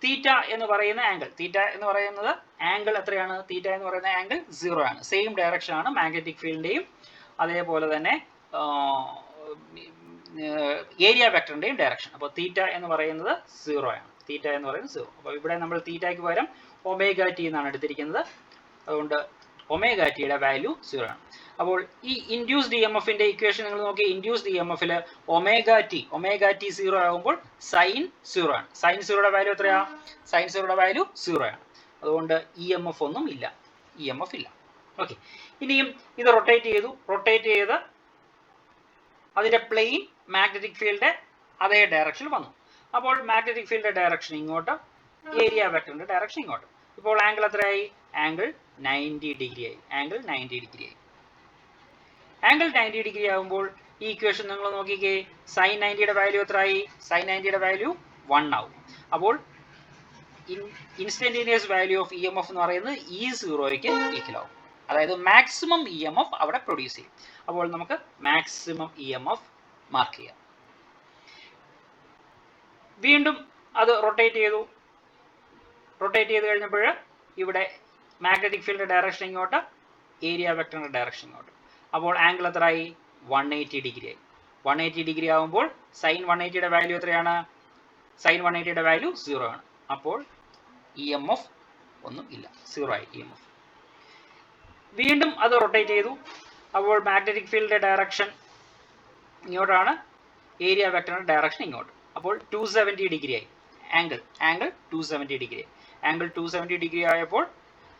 തീറ്റ എന്ന് പറയുന്ന ആംഗിൾ, തീറ്റ എന്ന് പറയുന്നത് ആംഗിൾ എത്രയാണ്? തീറ്റ എന്ന് പറയുന്ന ആംഗിൾ 0 ആണ്. സെയിം ഡയറക്ഷൻ ആണ് മാഗ്നറ്റിക് ഫീൽഡിന്റെയും അതേപോലെ തന്നെ ഏരിയ വെക്ടറിന്റെയും ഡയറക്ഷൻ. അപ്പോൾ തീറ്റ എന്ന് പറയുന്നത് 0 ആണ്. തീറ്റ എന്ന് പറയുന്നത് 0. അപ്പോൾ ഇവിടെ നമ്മൾ തീറ്റയ്ക്ക് പകരം ഒമേഗ ടി എന്നാണ് എടുത്തിരിക്കുന്നത്. അതുകൊണ്ട് ഒമേഗ ടിയുടെ വാല്യൂ 0 ആണ്. അപ്പോൾ ഈ ഇൻഡ്യൂസ്ഡ് EMFന്റെ ഇക്വേഷൻ നിങ്ങൾ നോക്കി. ഇൻഡ്യൂസ്ഡ് EMFൽ ഒമേഗ ടി 0 ആകുമ്പോൾ സൈൻ 0 ആണ്. സൈൻ 0യുടെ വാല്യൂ എത്രയാ? സൈൻ 0യുടെ വാല്യൂ 0 ആണ്. അതുകൊണ്ട് EMF ഒന്നും ഇല്ല, EMF ഇല്ല. ഓക്കെ, ഇനിയും ഇത് റൊട്ടേറ്റ് ചെയ്ത് അതിന്റെ പ്ലെയിൻ മാഗ്നറ്റിക് ഫീൽഡ് അതേ ഡയറക്ഷനിൽ വന്നു. അപ്പോൾ മാഗ്നറ്റിക് ഫീൽഡിന്റെ ഡയറക്ഷൻ ഇങ്ങോട്ട്, ഏരിയ വെക്ടറിന്റെ ഡയറക്ഷൻ ഇങ്ങോട്ട്. ഇപ്പോൾ ആംഗിൾ എത്രയായി? ആംഗിൾ 90 ഡിഗ്രി ആയി. ആംഗിൾ 90 ഡിഗ്രി ആയി. ആംഗിൾ 90 ഡിഗ്രി ആകുമ്പോൾ ഈ ഇക്വേഷൻ നിങ്ങൾ നോക്കിക്കേ. സൈൻ 90യുടെ വാല്യൂ എത്രയായി? സൈൻ 90യുടെ വാല്യൂ 1 ആവും. അപ്പോൾ ഇൻസ്റ്റന്റേനിയസ് വാല്യൂ ഓഫ് EMF എന്ന് പറയുന്നത് E0ക്ക് ഈക്വൽ ആവും. അതായത് മാക്സിമം EMF അവിടെ പ്രൊഡ്യൂസ് ചെയ്യും. അപ്പോൾ നമുക്ക് മാക്സിമം EMF മാർക്ക് ചെയ്യാം. വീണ്ടും അത് റൊട്ടേറ്റ് ചെയ്ത് കഴിഞ്ഞപ്പോൾ ഇവിടെ മാഗ്നറ്റിക് ഫീൽഡിന്റെ ഡയറക്ഷൻ ഇങ്ങോട്ട്, ഏരിയ വെക്ടറിന്റെ ഡയറക്ഷൻ ഇങ്ങോട്ട്. അപ്പോൾ ആംഗിൾ എത്രയായി? 180 ഡിഗ്രി ആയി. 180 ഡിഗ്രി ആകുമ്പോൾ സൈൻ 180യുടെ വാല്യൂ എത്രയാണ്? സൈൻ 180യുടെ വാല്യൂ 0 ആണ്. അപ്പോൾ EMF ഒന്നും ഇല്ല, 0 ആയി EMF. വീണ്ടും അത് റൊട്ടേറ്റ് ചെയ്തു. അപ്പോൾ മാഗ്നറ്റിക് ഫീൽഡിന്റെ ഡയറക്ഷൻ ഇങ്ങോട്ടാണ്, ഏരിയ വെക്ടറിന്റെ ഡയറക്ഷൻ ഇങ്ങോട്ട്. അപ്പോൾ 270 ഡിഗ്രി ആയി. ആംഗിൾ 270 ഡിഗ്രി ആയി. ആംഗിൾ 270 ഡിഗ്രി ആയപ്പോൾ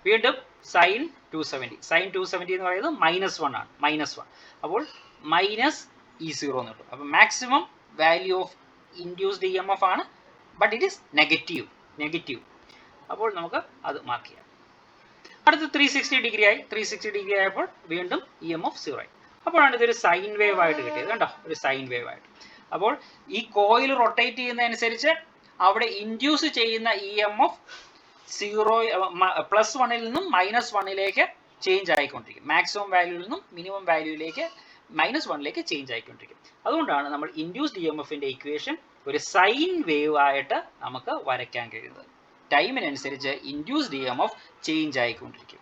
വീണ്ടും സൈൻ 270. സൈൻ 270 എന്ന് പറയുന്നത് -1 ആണ്. -1. അപ്പോൾ -E0 എന്ന് കിട്ടും. അപ്പോൾ maximum value of induced EMF ആണ്, ബട്ട് ഇറ്റ് ഈസ് നെഗറ്റീവ്. അപ്പോൾ നമുക്ക് അത് മാർക്ക് ചെയ്യാം. അടുത്ത് 360 ഡിഗ്രി ആയി. 360 ഡിഗ്രി ആയപ്പോൾ വീണ്ടും EMF 0 ആയി. അപ്പോഴാണ് ഇതൊരു സൈൻ വേവ് ആയിട്ട് കിട്ടിയത്. കണ്ടോ, ഒരു സൈൻ വേവ് ആയിട്ട്. അപ്പോൾ ഈ കോയിൽ റൊട്ടേറ്റ് ചെയ്യുന്നതനുസരിച്ച് അവിടെ ഇൻഡ്യൂസ് ചെയ്യുന്ന EMF +1ൽ നിന്നും -1ലേക്ക് ചേഞ്ച് ആയിക്കൊണ്ടിരിക്കും. മാക്സിമം വാല്യൂവിൽ നിന്നും മിനിമം വാല്യൂയിലേക്ക് -1ലേക്ക് ചേഞ്ച് ആയിക്കൊണ്ടിരിക്കും. അതുകൊണ്ടാണ് നമ്മൾ ഇൻഡ്യൂസ്ഡ് EMFന്റെ ഇക്വേഷൻ ഒരു സൈൻ വേവ് ആയിട്ട് നമുക്ക് വരയ്ക്കാൻ കഴിയുന്നത്. ടൈമിനനുസരിച്ച് ഇൻഡ്യൂസ്ഡ് EMF ചേഞ്ച് ആയിക്കൊണ്ടിരിക്കും.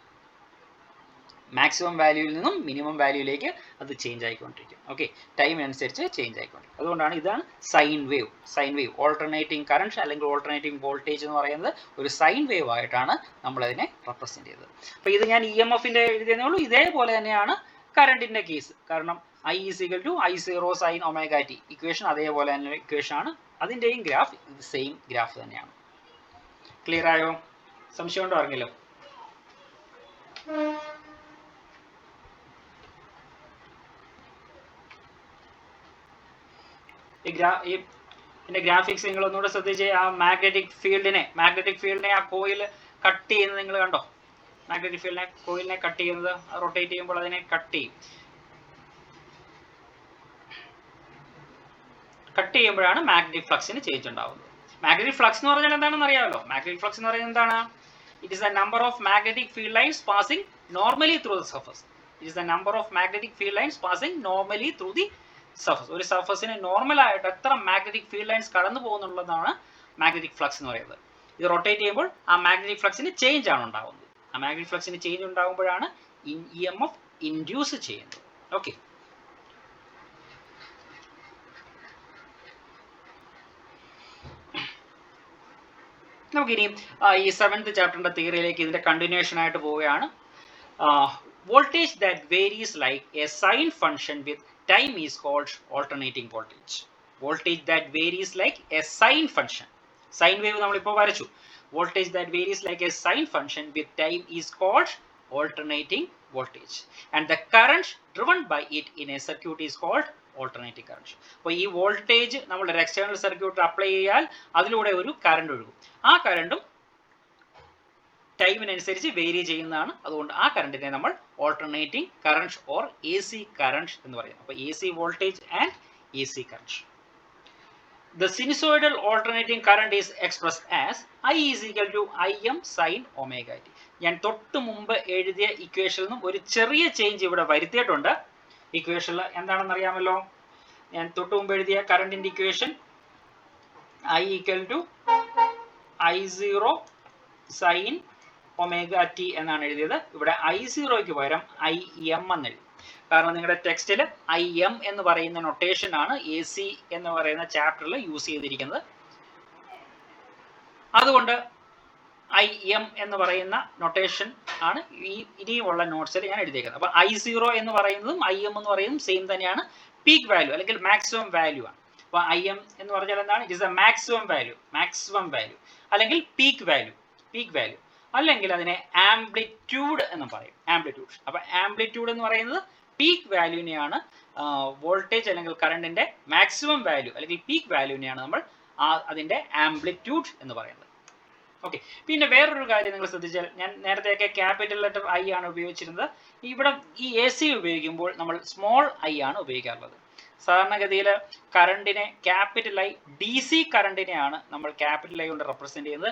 മാക്സിമം വാല്യൂവിൽ നിന്നും മിനിമം വാല്യൂയിലേക്ക് അത് ചേഞ്ച് ആയിക്കൊണ്ടിരിക്കും. ഓക്കെ, ടൈമിനനുസരിച്ച് ചേഞ്ച് ആയിക്കൊണ്ടിരിക്കും. അതുകൊണ്ടാണ് ഇതാണ് സൈൻ വേവ്. ഓൾട്ടർനേറ്റിംഗ് കറണ്ട് അല്ലെങ്കിൽ ഓൾട്ടർനേറ്റിംഗ് വോൾട്ടേജ് എന്ന് പറയുന്നത് ഒരു സൈൻ വേവ് ആയിട്ടാണ് നമ്മളതിനെ റെപ്രസെന്റ് ചെയ്തത്. അപ്പോൾ ഇത് ഞാൻ EMFന്റെ എഴുതിയതേ ഉള്ളൂ. ഇതേപോലെ തന്നെയാണ് കറണ്ടിന്റെ കേസ്. കാരണം I = I0 sine omega T equation അതേപോലെ തന്നെ ഇക്വേഷൻ ആണ്. അതിൻ്റെയും ഗ്രാഫ് ഇത് സെയിം ഗ്രാഫ് തന്നെയാണ്. ക്ലിയർ ആയോ? സംശയം ഉണ്ടോ? അറിഞ്ഞല്ലോ. ഇതിന്റെ ഗ്രാഫിക്സ് നിങ്ങൾ ഒന്നുകൂടെ ശ്രദ്ധിച്ച്. ആ മാഗ്നറ്റിക് ഫീൽഡിനെ ആ കോയിൽ കട്ട് ചെയ്യുന്നത് നിങ്ങൾ കണ്ടോ? മാഗ്നറ്റിക് ഫീൽഡിനെ കോയിലിനെ കട്ട് ചെയ്യുന്നത്, റൊട്ടേറ്റ് ചെയ്യുമ്പോൾ അതിനെ കട്ട് ചെയ്യുമ്പോഴാണ് മാഗ്നറ്റിക് ഫ്ലക്സിന് ചേഞ്ച് ഉണ്ടാവുന്നത്. മാഗ്നറ്റിക് ഫ്ലക്സ് എന്ന് പറഞ്ഞാൽ എന്താണെന്ന് അറിയാമല്ലോ. മാഗ്നറ്റിക് ഫ്ലക്സ് എന്ന് പറയുന്നത് എന്താണ്? It is the number of magnetic field lines passing normally through the surface. ഒരു സർഫസിന് നോർമലായിട്ട് എത്ര മാഗ്നറ്റിക് ഫീൽഡ് ലൈൻസ് കടന്നു പോകുന്നുള്ളതാണ് മാഗ്നറ്റിക് ഫ്ലക്സ് എന്ന് പറയുന്നത്. ഇത് റൊട്ടേറ്റ് ചെയ്യുമ്പോൾ ആ മാഗ്നറ്റിക് ഫ്ലക്സിന് ചേഞ്ച് ആണ് ഉണ്ടാകുന്നത്. ആ മാഗ്നറ്റിക് ഫ്ലക്സിന് ചേഞ്ച് ഉണ്ടാകുമ്പോഴാണ് EMF ഇൻഡ്യൂസ് ചെയ്യുന്നത്. ഓക്കെ, നമുക്കിനി ഈ 7th ചാപ്റ്ററിന്റെ തിയറിയിലേക്ക് ഇതിന്റെ കണ്ടിന്യൂഷൻ ആയിട്ട് പോവുകയാണ്. Voltage that varies like a sine function with time is called alternating voltage. Voltage that varies like a sine function, sine wave നമ്മളിപ്പോൾ വരച്ചു. Voltage that varies like a sine function with time is called alternating voltage and the current driven by it in a circuit is called alternating current. അപ്പോൾ ഈ voltage നമ്മൾ ഒരു external circuit apply ചെയ്യാൽ അതിലൂടെ ഒരു current ഒഴുകും. ആ കറണ്ടും ടൈമിനനുസരിച്ച് vary ചെയ്യുന്നതാണ്. അതുകൊണ്ട് ആ കറണ്ടിനെ നമ്മൾ alternating current or AC current എന്ന് പറയും. അപ്പോൾ AC voltage and AC current. The sinusoidal alternating current is expressed as I is equal to Im sin omega t. ഞാൻ തൊട്ട് മുമ്പ് എഴുതിയ ഇക്വേഷനിൽ നിന്നും ഒരു ചെറിയ ചേഞ്ച് ഇവിടെ വരുത്തിയിട്ടുണ്ട്. ഇക്വേഷനിൽ എന്താണെന്ന് അറിയാമല്ലോ. ഞാൻ തൊട്ട് മുമ്പ് എഴുതിയ കറണ്ടിന്റെ equation I equal to I0 sin omega t എന്നാണ് എഴുതിയത്. ഇവിടെ I0ക്ക് പകരം Im എന്ന് എഴുതി. കാരണം നിങ്ങളുടെ ടെക്സ്റ്റിൽ IM എന്ന് പറയുന്ന നൊട്ടേഷൻ ആണ് AC എന്ന് പറയുന്ന ചാപ്റ്ററിൽ യൂസ് ചെയ്തിരിക്കുന്നത്. അതുകൊണ്ട് IM എന്ന് പറയുന്ന നൊട്ടേഷൻ ആണ് ഇനിയുമുള്ള നോട്ട്സിൽ ഞാൻ എഴുതിയിരിക്കുന്നത്. അപ്പോൾ I0 എന്ന് പറയുന്നതും IM എന്ന് പറയുന്നതും സെയിം തന്നെയാണ്. പീക്ക് വാല്യൂ അല്ലെങ്കിൽ മാക്സിമം വാല്യൂ ആണ്. അപ്പോൾ IM എന്ന് പറഞ്ഞാൽ എന്താണ്? It is A maximum value അല്ലെങ്കിൽ പീക്ക് വാല്യൂ അല്ലെങ്കിൽ അതിനെ ആംപ്ലിറ്റ്യൂഡ് എന്ന് പറയും. ആംപ്ലിറ്റ്യൂഡ്. അപ്പോൾ ആംപ്ലിറ്റ്യൂഡ് എന്ന് പറയുന്നത് പീക്ക് വാല്യൂവിനെയാണ് വോൾട്ടേജ് അല്ലെങ്കിൽ കറണ്ടിന്റെ മാക്സിമം വാല്യൂ അല്ലെങ്കിൽ പീക്ക് വാല്യൂവിനെയാണ് നമ്മൾ അതിന്റെ ആംപ്ലിറ്റ്യൂഡ് എന്ന് പറയുന്നത്. ഓക്കെ, പിന്നെ വേറൊരു കാര്യം നിങ്ങൾ ശ്രദ്ധിച്ചാൽ, ഞാൻ നേരത്തെയൊക്കെ ക്യാപിറ്റൽ ലെറ്റർ I ആണ് ഉപയോഗിച്ചിരുന്നത്. ഇവിടെ ഈ AC ഉപയോഗിക്കുമ്പോൾ നമ്മൾ സ്മോൾ I ആണ് ഉപയോഗിക്കാറുള്ളത്. സാധാരണഗതിയിൽ കറണ്ടിനെ ക്യാപിറ്റൽ I, DC കറണ്ടിനെയാണ് നമ്മൾ ക്യാപിറ്റൽ I കൊണ്ട് റെപ്രസെന്റ് ചെയ്യുന്നത്.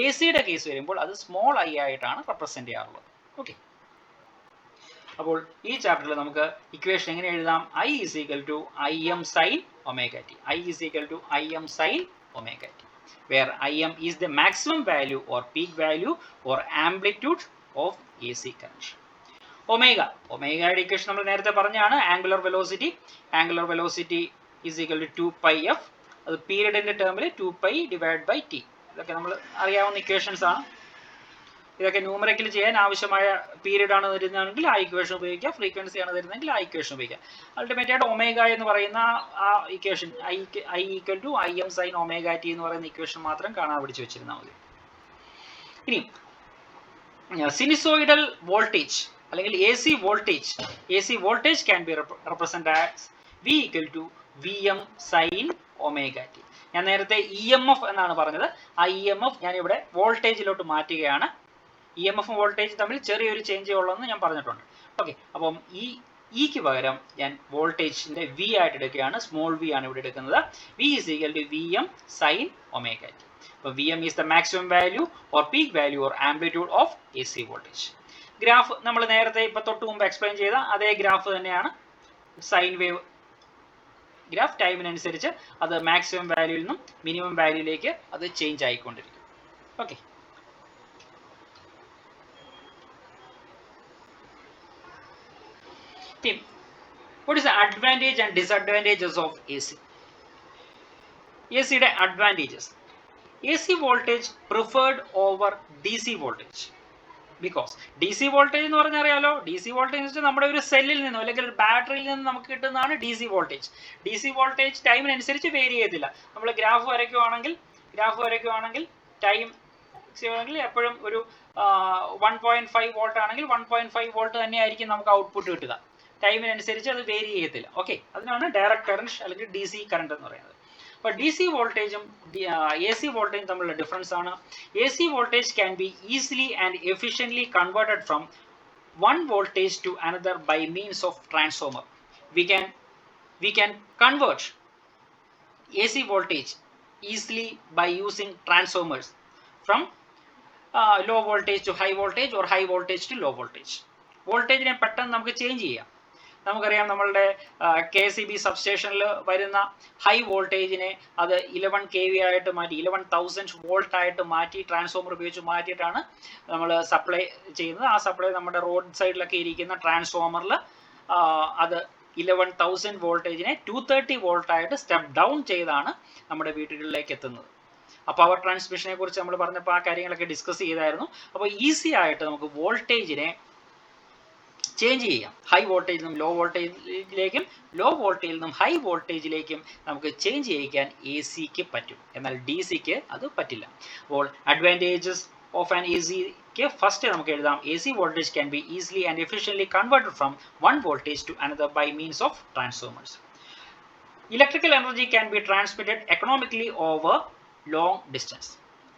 AC-യുടെ കേസ് വരുമ്പോൾ അത് സ്മോൾ I ആയിട്ടാണ് റെപ്രസെന്റ് ചെയ്യാറുള്ളത്. ഓക്കെ, അപ്പോൾ ഈ ചാപ്റ്ററിൽ നമുക്ക് ഇക്വേഷൻ എങ്ങനെ എഴുതാം? I is equal to Im sin omega t. I is equal to Im sin omega t, where Im is the maximum value or peak value or amplitude of AC current. ഒമേഗയുടെ ഇക്വേഷൻ നമ്മൾ നേരത്തെ പറഞ്ഞാണ്. Angular velocity is equal to 2πf. അത് പീരിയഡിന്റെ ടേമിൽ 2π divide by t. ഇതൊക്കെ നമ്മൾ അറിയാവുന്ന ഇക്വേഷൻസ് ആണ്. ഇതൊക്കെ ന്യൂമറിക്കൽ ചെയ്യാൻ ആവശ്യമായ പീരീഡ് ആണ് തരുന്നതെങ്കിൽ ആ ഇക്വേഷൻ ഉപയോഗിക്കുക. ഫ്രീക്വൻസി ആണ് തരുന്നതെങ്കിൽ ആ ഇക്വേഷൻ ഉപയോഗിക്കുക. അൾട്ടിമേറ്റ് ആയിട്ട് ഒമേഗ എന്ന് പറയുന്ന ആ equation I equal to Im sin omega t എന്ന് പറയുന്ന ഇക്വേഷൻ മാത്രം കാണാൻ പഠിച്ചു വെച്ചിരുന്നാൽ മതി. ഇനി സിനുസോയിഡൽ വോൾട്ടേജ് അല്ലെങ്കിൽ AC voltage can be represent as V equal to Vm sin omega t. ഞാൻ നേരത്തെ EMF എന്നാണ് പറഞ്ഞത്. ആ EMF ഞാൻ ഇവിടെ വോൾട്ടേജിലോട്ട് മാറ്റുകയാണ്. EMF വോൾട്ടേജ് തമ്മിൽ ചെറിയൊരു ചേഞ്ച് ഉള്ളതെന്ന് ഞാൻ പറഞ്ഞിട്ടുണ്ട്. ഓക്കെ, അപ്പം ഇക്ക് പകരം ഞാൻ വോൾട്ടേജിന്റെ V ആയിട്ട് എടുക്കുകയാണ്. സ്മോൾ v ആണ് ഇവിടെ എടുക്കുന്നത്. V is equal to Vm sin omega t. അപ്പോൾ Vm is the maximum value or peak value or amplitude of AC voltage. Graph നമ്മൾ നേരത്തെ ഇപ്പൊ തൊട്ട് മുമ്പ് എക്സ്പ്ലെയിൻ ചെയ്ത അതേ ഗ്രാഫ് തന്നെയാണ്. സൈൻ വേവ് ഗ്രാഫ് ടൈമിനനുസരിച്ച് അത് മാക്സിമം വാല്യൂയിൽ നിന്നും മിനിമം വാല്യൂയിലേക്ക് അത് ചേഞ്ച് ആയിക്കൊണ്ടിരിക്കും. Okay, what is the advantage and disadvantages of AC? AC-യുടെ advantages. AC voltage preferred over DC voltage. Because DC voltage എന്ന് പറഞ്ഞാൽ അറിയാലോ, DC വോൾട്ടേജ് നമ്മുടെ ഒരു സെല്ലിൽ നിന്നോ അല്ലെങ്കിൽ ബാറ്ററിയിൽ നിന്ന് നമുക്ക് കിട്ടുന്നതാണ് DC വോൾട്ടേജ്. DC വോൾട്ടേജ് ടൈമിനനുസരിച്ച് വേരി ചെയ്യത്തില്ല. നമ്മൾ ഗ്രാഫ് വരയ്ക്കുവാണെങ്കിൽ ടൈം എപ്പോഴും ഒരു 1.5 വോൾട്ട് ആണെങ്കിൽ 1.5 വോൾട്ട് തന്നെയായിരിക്കും നമുക്ക് ഔട്ട്പുട്ട് കിട്ടുക. ടൈമിനനുസരിച്ച് അത് വേരി ചെയ്യത്തില്ല. ഓക്കെ, അതിനാണ് ഡയറക്റ്റ് കറണ്ട് അല്ലെങ്കിൽ DC കറണ്ട് എന്ന് പറയുന്നത്. അപ്പോൾ DC വോൾട്ടേജും AC വോൾട്ടേജും തമ്മിലുള്ള ഡിഫറൻസ് ആണ്. AC voltage can be easily and efficiently converted from one voltage to another by means of transformer. We can convert AC voltage easily by using transformers from low voltage to high voltage or high voltage to low voltage. വോൾട്ടേജിനെ പെട്ടെന്ന് നമുക്ക് change ചെയ്യാം. നമുക്കറിയാം നമ്മളുടെ KCB സബ്സ്റ്റേഷനിൽ വരുന്ന high വോൾട്ടേജിനെ അത് 11 kV ആയിട്ട് മാറ്റി 11,000 വോൾട്ട് ആയിട്ട് മാറ്റി ട്രാൻസ്ഫോമർ ഉപയോഗിച്ച് മാറ്റിയിട്ടാണ് നമ്മൾ സപ്ലൈ ചെയ്യുന്നത്. ആ സപ്ലൈ നമ്മുടെ റോഡ് സൈഡിലൊക്കെ ഇരിക്കുന്ന ട്രാൻസ്ഫോമറിൽ അത് 11,000 വോൾട്ടേജിനെ 230 വോൾട്ട് ആയിട്ട് സ്റ്റെപ്പ് ഡൗൺ ചെയ്താണ് നമ്മുടെ വീടുകളിലേക്ക് എത്തുന്നത്. അപ്പോൾ പവർ ട്രാൻസ്മിഷനെ കുറിച്ച് നമ്മൾ പറഞ്ഞപ്പോൾ ആ കാര്യങ്ങളൊക്കെ ഡിസ്കസ് ചെയ്തായിരുന്നു. അപ്പോൾ ഈസി ആയിട്ട് നമുക്ക് വോൾട്ടേജിനെ ചേഞ്ച് ചെയ്യാം. ഹൈ വോൾട്ടേജിൽ നിന്നും ലോ വോൾട്ടേജിലേക്കും ലോ വോൾട്ടേജിൽ നിന്നും ഹൈ വോൾട്ടേജിലേക്കും നമുക്ക് ചേഞ്ച് ചെയ്യിക്കാൻ AC-ക്ക് പറ്റും. എന്നാൽ DC-ക്ക് അത് പറ്റില്ല. അപ്പോൾ അഡ്വാൻറ്റേജസ് of an AC के first നമുക്ക് എഴുതാം AC voltage can be easily and efficiently converted from one voltage to another by means of transformers. Electrical energy can be transmitted economically over long distance.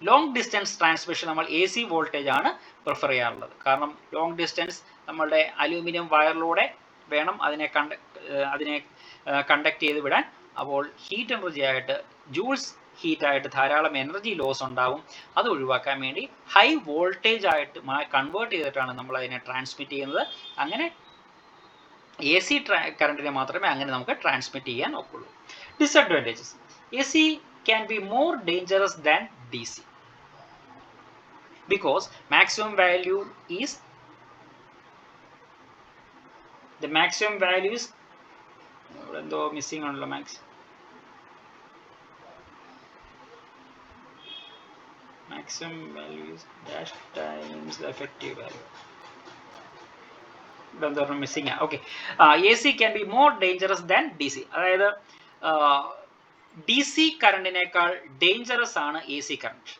Long distance transmission നമ്മൾ AC voltage ആണ് prefer ചെയ്യാറുള്ളത്. കാരണം long distance നമ്മളുടെ aluminium വയറിലൂടെ വേണം അതിനെ conduct ചെയ്ത് വിടാൻ. അപ്പോൾ ഹീറ്റ് എനർജി ആയിട്ട് ജൂൾസ് ഹീറ്റായിട്ട് ധാരാളം എനർജി ലോസ് ഉണ്ടാവും. അത് ഒഴിവാക്കാൻ വേണ്ടി ഹൈ വോൾട്ടേജ് ആയിട്ട് കൺവേർട്ട് ചെയ്തിട്ടാണ് നമ്മൾ അതിനെ ട്രാൻസ്മിറ്റ് ചെയ്യുന്നത്. അങ്ങനെ AC കറണ്ടിനെ മാത്രമേ അങ്ങനെ നമുക്ക് ട്രാൻസ്മിറ്റ് ചെയ്യാൻ ഒക്കുള്ളൂ. Disadvantages: AC can be more dangerous than DC because maximum value is missing on the maximum value is dash times the effective value. Missing. Okay. AC can be more dangerous than DC. അതായത് DC കറണ്ടിനേക്കാൾ dangerous ആണ് AC current.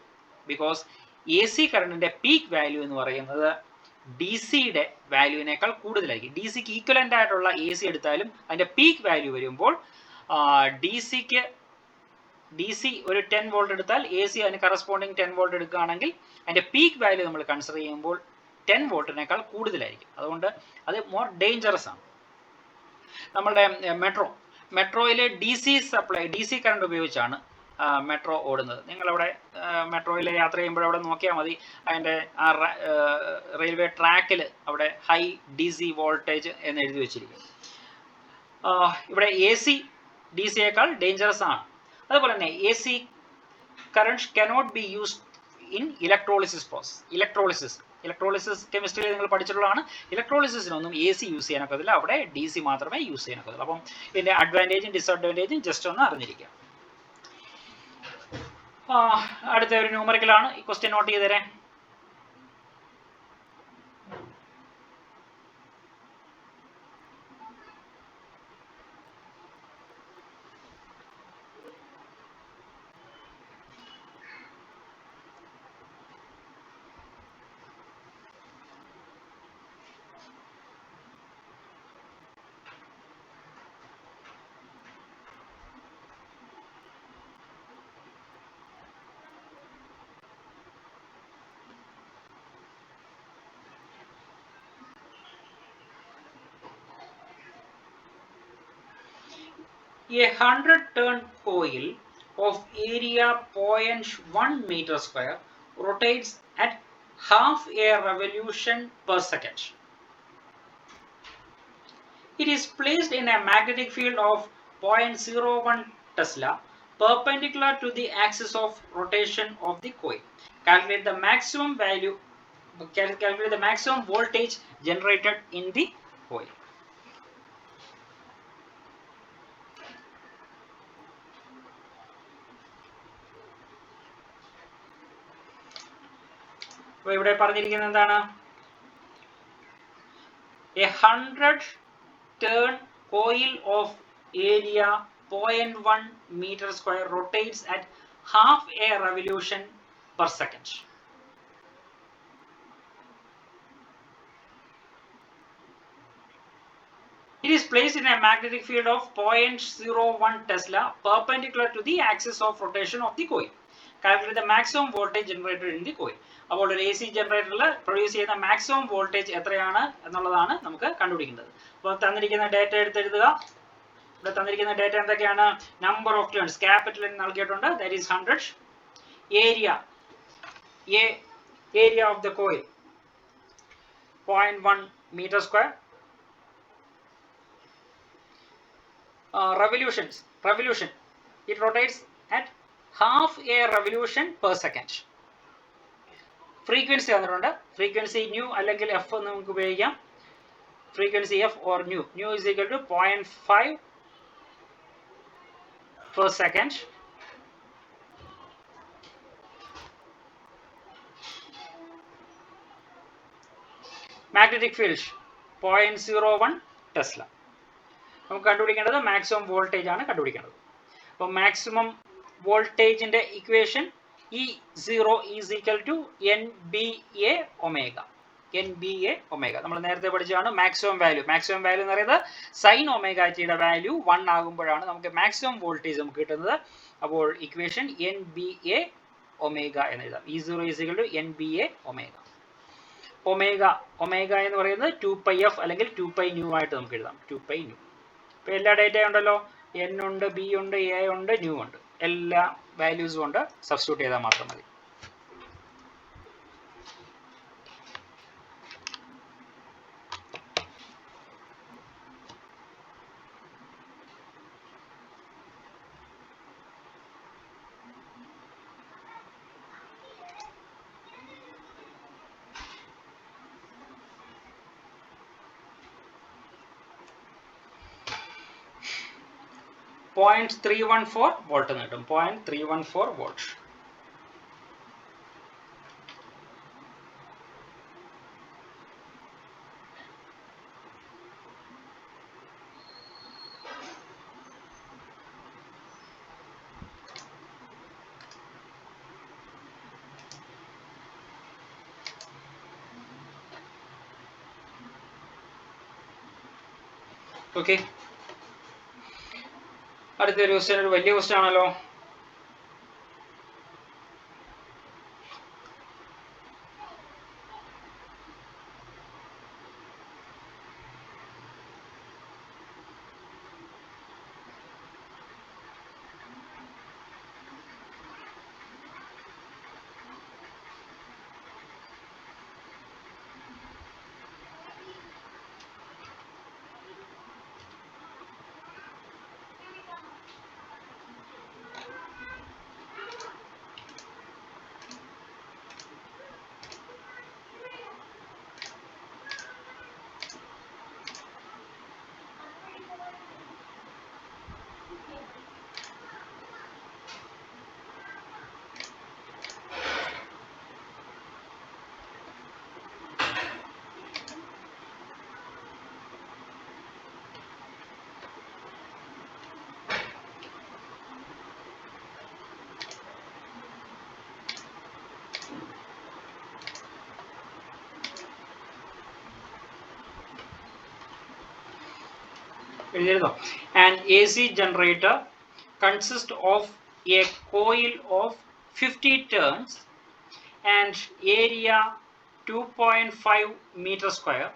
Because AC കറണ്ടിന്റെ peak value എന്ന് പറയുന്നത് DC-യുടെ വാല്യൂവിനേക്കാൾ കൂടുതലായിരിക്കും. DC-ക്ക് equivalent ആയിട്ടുള്ള AC എടുത്താലും അതിന്റെ peak value വരുമ്പോൾ DC ഒരു 10 വോൾട്ട് എടുത്താൽ AC അതിന് കറസ്പോണ്ടിങ് 10 വോൾട്ട് എടുക്കുകയാണെങ്കിൽ അതിന്റെ പീക്ക് വാല്യൂ നമ്മൾ കൺസിഡർ ചെയ്യുമ്പോൾ 10 വോൾട്ടിനേക്കാൾ കൂടുതലായിരിക്കും. അതുകൊണ്ട് അത് മോർ ഡേഞ്ചറസ് ആണ്. നമ്മളുടെ മെട്രോയിലെ DC കറണ്ട് ഉപയോഗിച്ചാണ് മെട്രോ ഓടുന്നത്. നിങ്ങളവിടെ മെട്രോയിൽ യാത്ര ചെയ്യുമ്പോൾ അവിടെ നോക്കിയാൽ മതി, അതിൻ്റെ ആ റെയിൽവേ ട്രാക്കിൽ അവിടെ ഹൈ DC വോൾട്ടേജ് എന്ന് എഴുതി വെച്ചിരിക്കും. ഇവിടെ AC DC-യേക്കാൾ ഡേഞ്ചറസ് ആണ്. അതുപോലെ തന്നെ AC current cannot be used in electrolysis process. Electrolysis കെമിസ്ട്രിയിൽ നിങ്ങൾ പഠിച്ചിട്ടുള്ളതാണ്. ഇലക്ട്രോളിസിസിനൊന്നും AC യൂസ് ചെയ്യാനൊക്കത്തില്ല, അവിടെ DC മാത്രമേ യൂസ് ചെയ്യാനൊക്കത്തുള്ളൂ. അപ്പം ഇതിൻ്റെ അഡ്വാൻറ്റേജും ഡിസഡ്വാൻറ്റേജും ജസ്റ്റ് ഒന്ന് അറിഞ്ഞിരിക്കുക. അടുത്ത ഒരു ന്യൂമറിക്കലാണ്. ഈ ക്വസ്റ്റ്യൻ നോട്ട് ചെയ്ത് തരാം. A 100-turn coil of area 0.1 meter square rotates at half a revolution per second. It is placed in a magnetic field of 0.01 Tesla perpendicular to the axis of rotation of the coil. Calculate the maximum voltage generated in the coil. ഇവിടെ പറഞ്ഞിരിക്കുന്നത് എന്താണ്? A 100-turn coil of area 0.1 meter square rotates at half a revolution per second. It is placed in a magnetic field of 0.01 Tesla perpendicular to the axis of rotation of the coil. Calculate the maximum voltage generated in the coil. അപ്പോൾ ഒരു AC ജനറേറ്ററിൽ produce ചെയ്യുന്ന maximum voltage എത്രയാണ് എന്നുള്ളതാണ് നമുക്ക് കണ്ടുപിടിക്കേണ്ടത്. അപ്പോൾ തന്നിരിക്കുന്ന ഡേറ്റ എടുത്തെഴുതുക. ഇവിടെ തന്നിരിക്കുന്ന ഡേറ്റ എന്തൊക്കെയാണ്? നമ്പർ ഓഫ് ടേൺസ് ക്യാപിറ്റൽ നൽകിയിട്ടുണ്ട്, that is 100. Area of the coil 0.1 meter square. revolution. It rotates at half a revolution per second. Frequency തന്നിട്ടുണ്ട്. Frequency nu അല്ലെങ്കിൽ f എന്ന് നമുക്ക് ഉപയോഗിക്കാം. Frequency f or nu. Nu is equal to 0.5 per second. Magnetic field 0.01 Tesla. നമുക്ക് കണ്ടുപിടിക്കേണ്ടത് maximum voltage ആണ് കണ്ടുപിടിക്കേണ്ടത്. അപ്പോൾ മാക്സിമം വോൾട്ടേജിന്റെ equation E0 is equal to NBA omega. NBA omega. നമ്മൾ നേരത്തെ പഠിച്ചതാണ് മാക്സിമം വാല്യൂ. മാക്സിമം വാല്യൂ എന്ന് പറയുന്നത് സൈൻ ഒമേഗ ടിയുടെ വാല്യൂ 1 ആകുമ്പോഴാണ് നമുക്ക് മാക്സിമം വോൾട്ടേജ് നമുക്ക് കിട്ടുന്നത്. അപ്പോൾ ഇക്വേഷൻ NBA omega എന്ന് എഴുതാം. E0 is equal to NBA omega. Omega എന്ന് പറയുന്നത് 2πf അല്ലെങ്കിൽ 2π ന്യൂ ആയിട്ട് നമുക്ക് എഴുതാം. 2π ന്യൂ. ഇപ്പോൾ എല്ലാ ഡേറ്റയും ഉണ്ടല്ലോ. N ഉണ്ട്, B ഉണ്ട്, A ഉണ്ട്, ന്യൂ ഉണ്ട്. എല്ലാ വാല്യൂസും ഉണ്ട്. സബ്സ്റ്റിറ്റ്യൂട്ട് ചെയ്താൽ മാത്രം മതി. .314 വോൾട്ട് എന്ന് കിട്ടും. 0.314 വോൾട്ട്. ഓക്കെ, അടുത്തൊരു ക്വസ്റ്റ്യൻ, ഒരു വലിയ ക്വസ്റ്റ്യൻ ആണല്ലോ. An AC generator consists of a coil of 50 turns and area 2.5 meter square,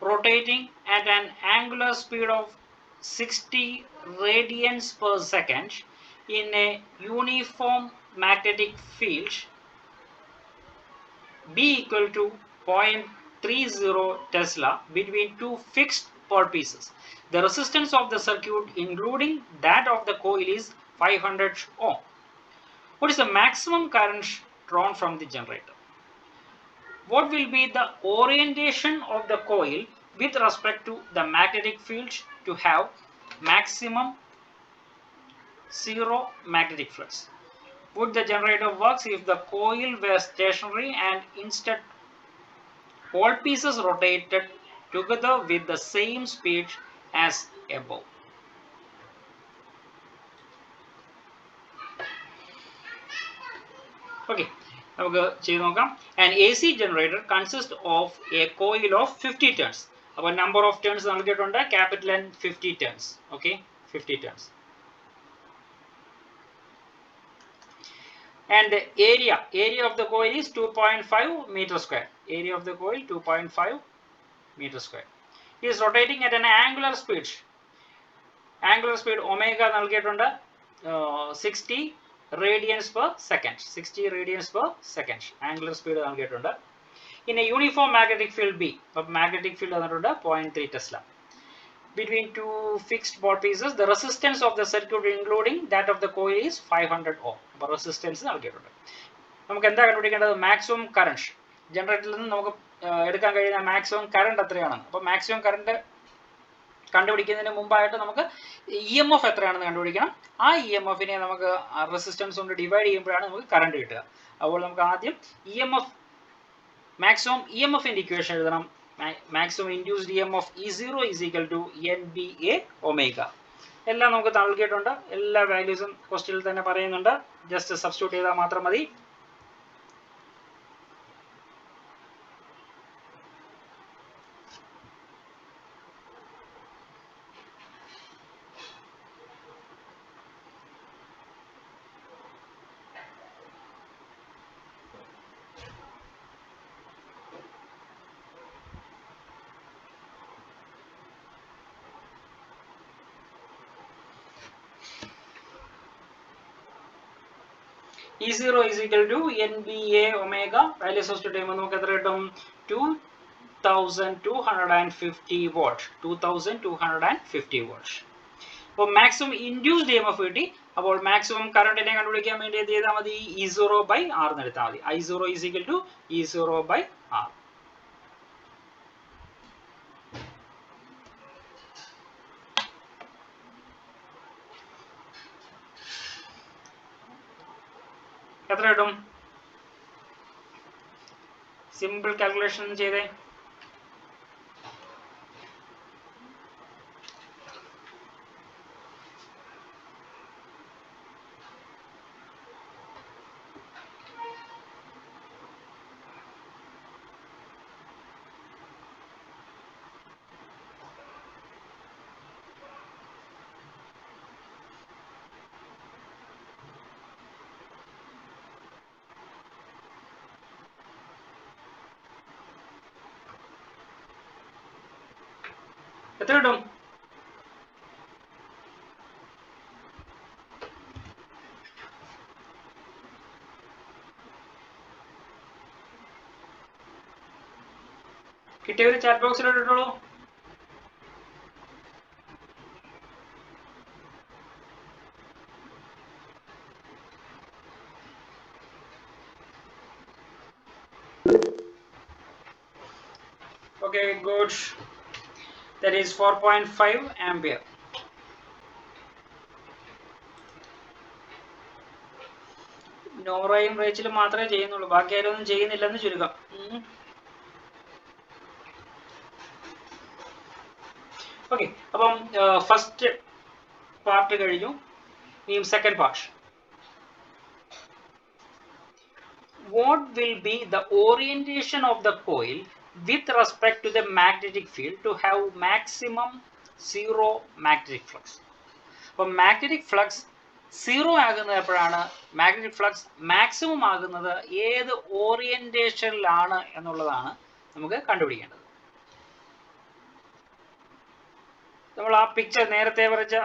rotating at an angular speed of 60 radians per second in a uniform magnetic field B equal to 0.30 Tesla between two fixed pole pieces. The resistance of the circuit including that of the coil is 500 ohm. What is the maximum current drawn from the generator? What will be the orientation of the coil with respect to the magnetic field to have maximum zero magnetic flux? Would the generator work if the coil were stationary and instead all pieces rotated together with the same speed as above? Okay, നമുക്ക് ചെയ്തു നോക്കാം. An AC generator consists of a coil of 50 turns. അപ്പോൾ number of turns നൽകിയിട്ടുണ്ട്. Capital N 50 turns. Okay, 50 turns. And the area of the coil is 2.5 meter square. Area of the coil 2.5 meter square. It is rotating at an angular speed. Angular speed omega നൽകിയിട്ടുണ്ട് 60 radians per second. 60 radians per second. Angular speed നൽകിയിട്ടുണ്ട്. In a uniform magnetic field B. അപ്പോൾ magnetic field തന്നിട്ടുണ്ട് 0.3 Tesla. between two fixed board pieces. The resistance of the circuit including that of the coil is 500 ohm. അപ്പോൾ resistance നൽകിയിട്ടുണ്ട്. നമുക്ക് എന്താ കണ്ടുപിടിക്കേണ്ടത്? Maximum current. ജനറേറ്ററിൽ നിന്ന് നമുക്ക് എടുക്കാൻ കഴിയുന്ന മാക്സിമം കറണ്ട് എത്രയാണ്? അപ്പോൾ മാക്സിമം കറണ്ട് കണ്ടുപിടിക്കുന്നതിന് മുമ്പായിട്ട് നമുക്ക് EMF എത്രയാണെന്ന് കണ്ടുപിടിക്കണം. ആ EMFനെ നമുക്ക് റെസിസ്റ്റൻസ് കൊണ്ട് ഡിവൈഡ് ചെയ്യുമ്പോഴാണ് നമുക്ക് കറണ്ട് കിട്ടുക. അപ്പോൾ നമുക്ക് ആദ്യം EMF മാക്സിമം EMFന്റെ ഇക്വേഷൻ എഴുതണം. Maximum induced EMF E0 is equal to NBA omega. എല്ലാം നമുക്ക് നൽകിയിട്ടുണ്ട്. എല്ലാ വാല്യൂസും ക്വസ്റ്റ്യനിൽ തന്നെ പറയുന്നുണ്ട്. ജസ്റ്റ് സബ്സ്റ്റിറ്റ്യൂട്ട് ചെയ്താൽ മാത്രം മതി. E0 is equal to NBA omega. Value substitute ചെയ്യുമ്പോൾ നമുക്ക് എത്ര കിട്ടും? 2250 watt. 2250 watt. അപ്പോൾ മാക്സിമം ഇൻഡ്യൂസ്ഡ് EMF കിട്ടി. അപ്പോൾ മാക്സിമം കറണ്ടിനെ കണ്ടുപിടിക്കാൻ വേണ്ടി എന്ത് ചെയ്താൽ മതി? E0 by R എന്ന് എടുത്താൽ മതി. I0 is equal to E0 by R. എത്ര കിട്ടും? സിമ്പിൾ കാൽക്കുലേഷൻ ചെയ്തേ. എത്ര കിട്ടും? കിട്ടിയവര് ചാറ്റ് ബോക്സിൽ ഇട്ടോളൂ. Okay, good. That is 4.5 ampere. നോറയും റേച്ചിലും മാത്രമേ ചെയ്യുന്നുള്ളൂ, ബാക്കി ആരും ഒന്നും ചെയ്യുന്നില്ലെന്ന് ചുരുക്കം. ഓക്കെ, അപ്പം ഫസ്റ്റ് പാർട്ട് കഴിഞ്ഞു. ഇനിയും second part. What will be the orientation of the coil with respect to the magnetic field to have maximum zero magnetic flux? അപ്പോൾ മാഗ്നറ്റിക് ഫ്ലക്സ് സീറോ ആകുന്നത് എപ്പോഴാണ്? മാഗ്നറ്റിക് ഫ്ലക്സ് മാക്സിമം ആകുന്നത് ഏത് ഓറിയന്റേഷനിലാണ് എന്നുള്ളതാണ് നമുക്ക് കണ്ടുപിടിക്കേണ്ടത്. നമ്മൾ ആ പിക്ചർ നേരത്തെ വരച്ച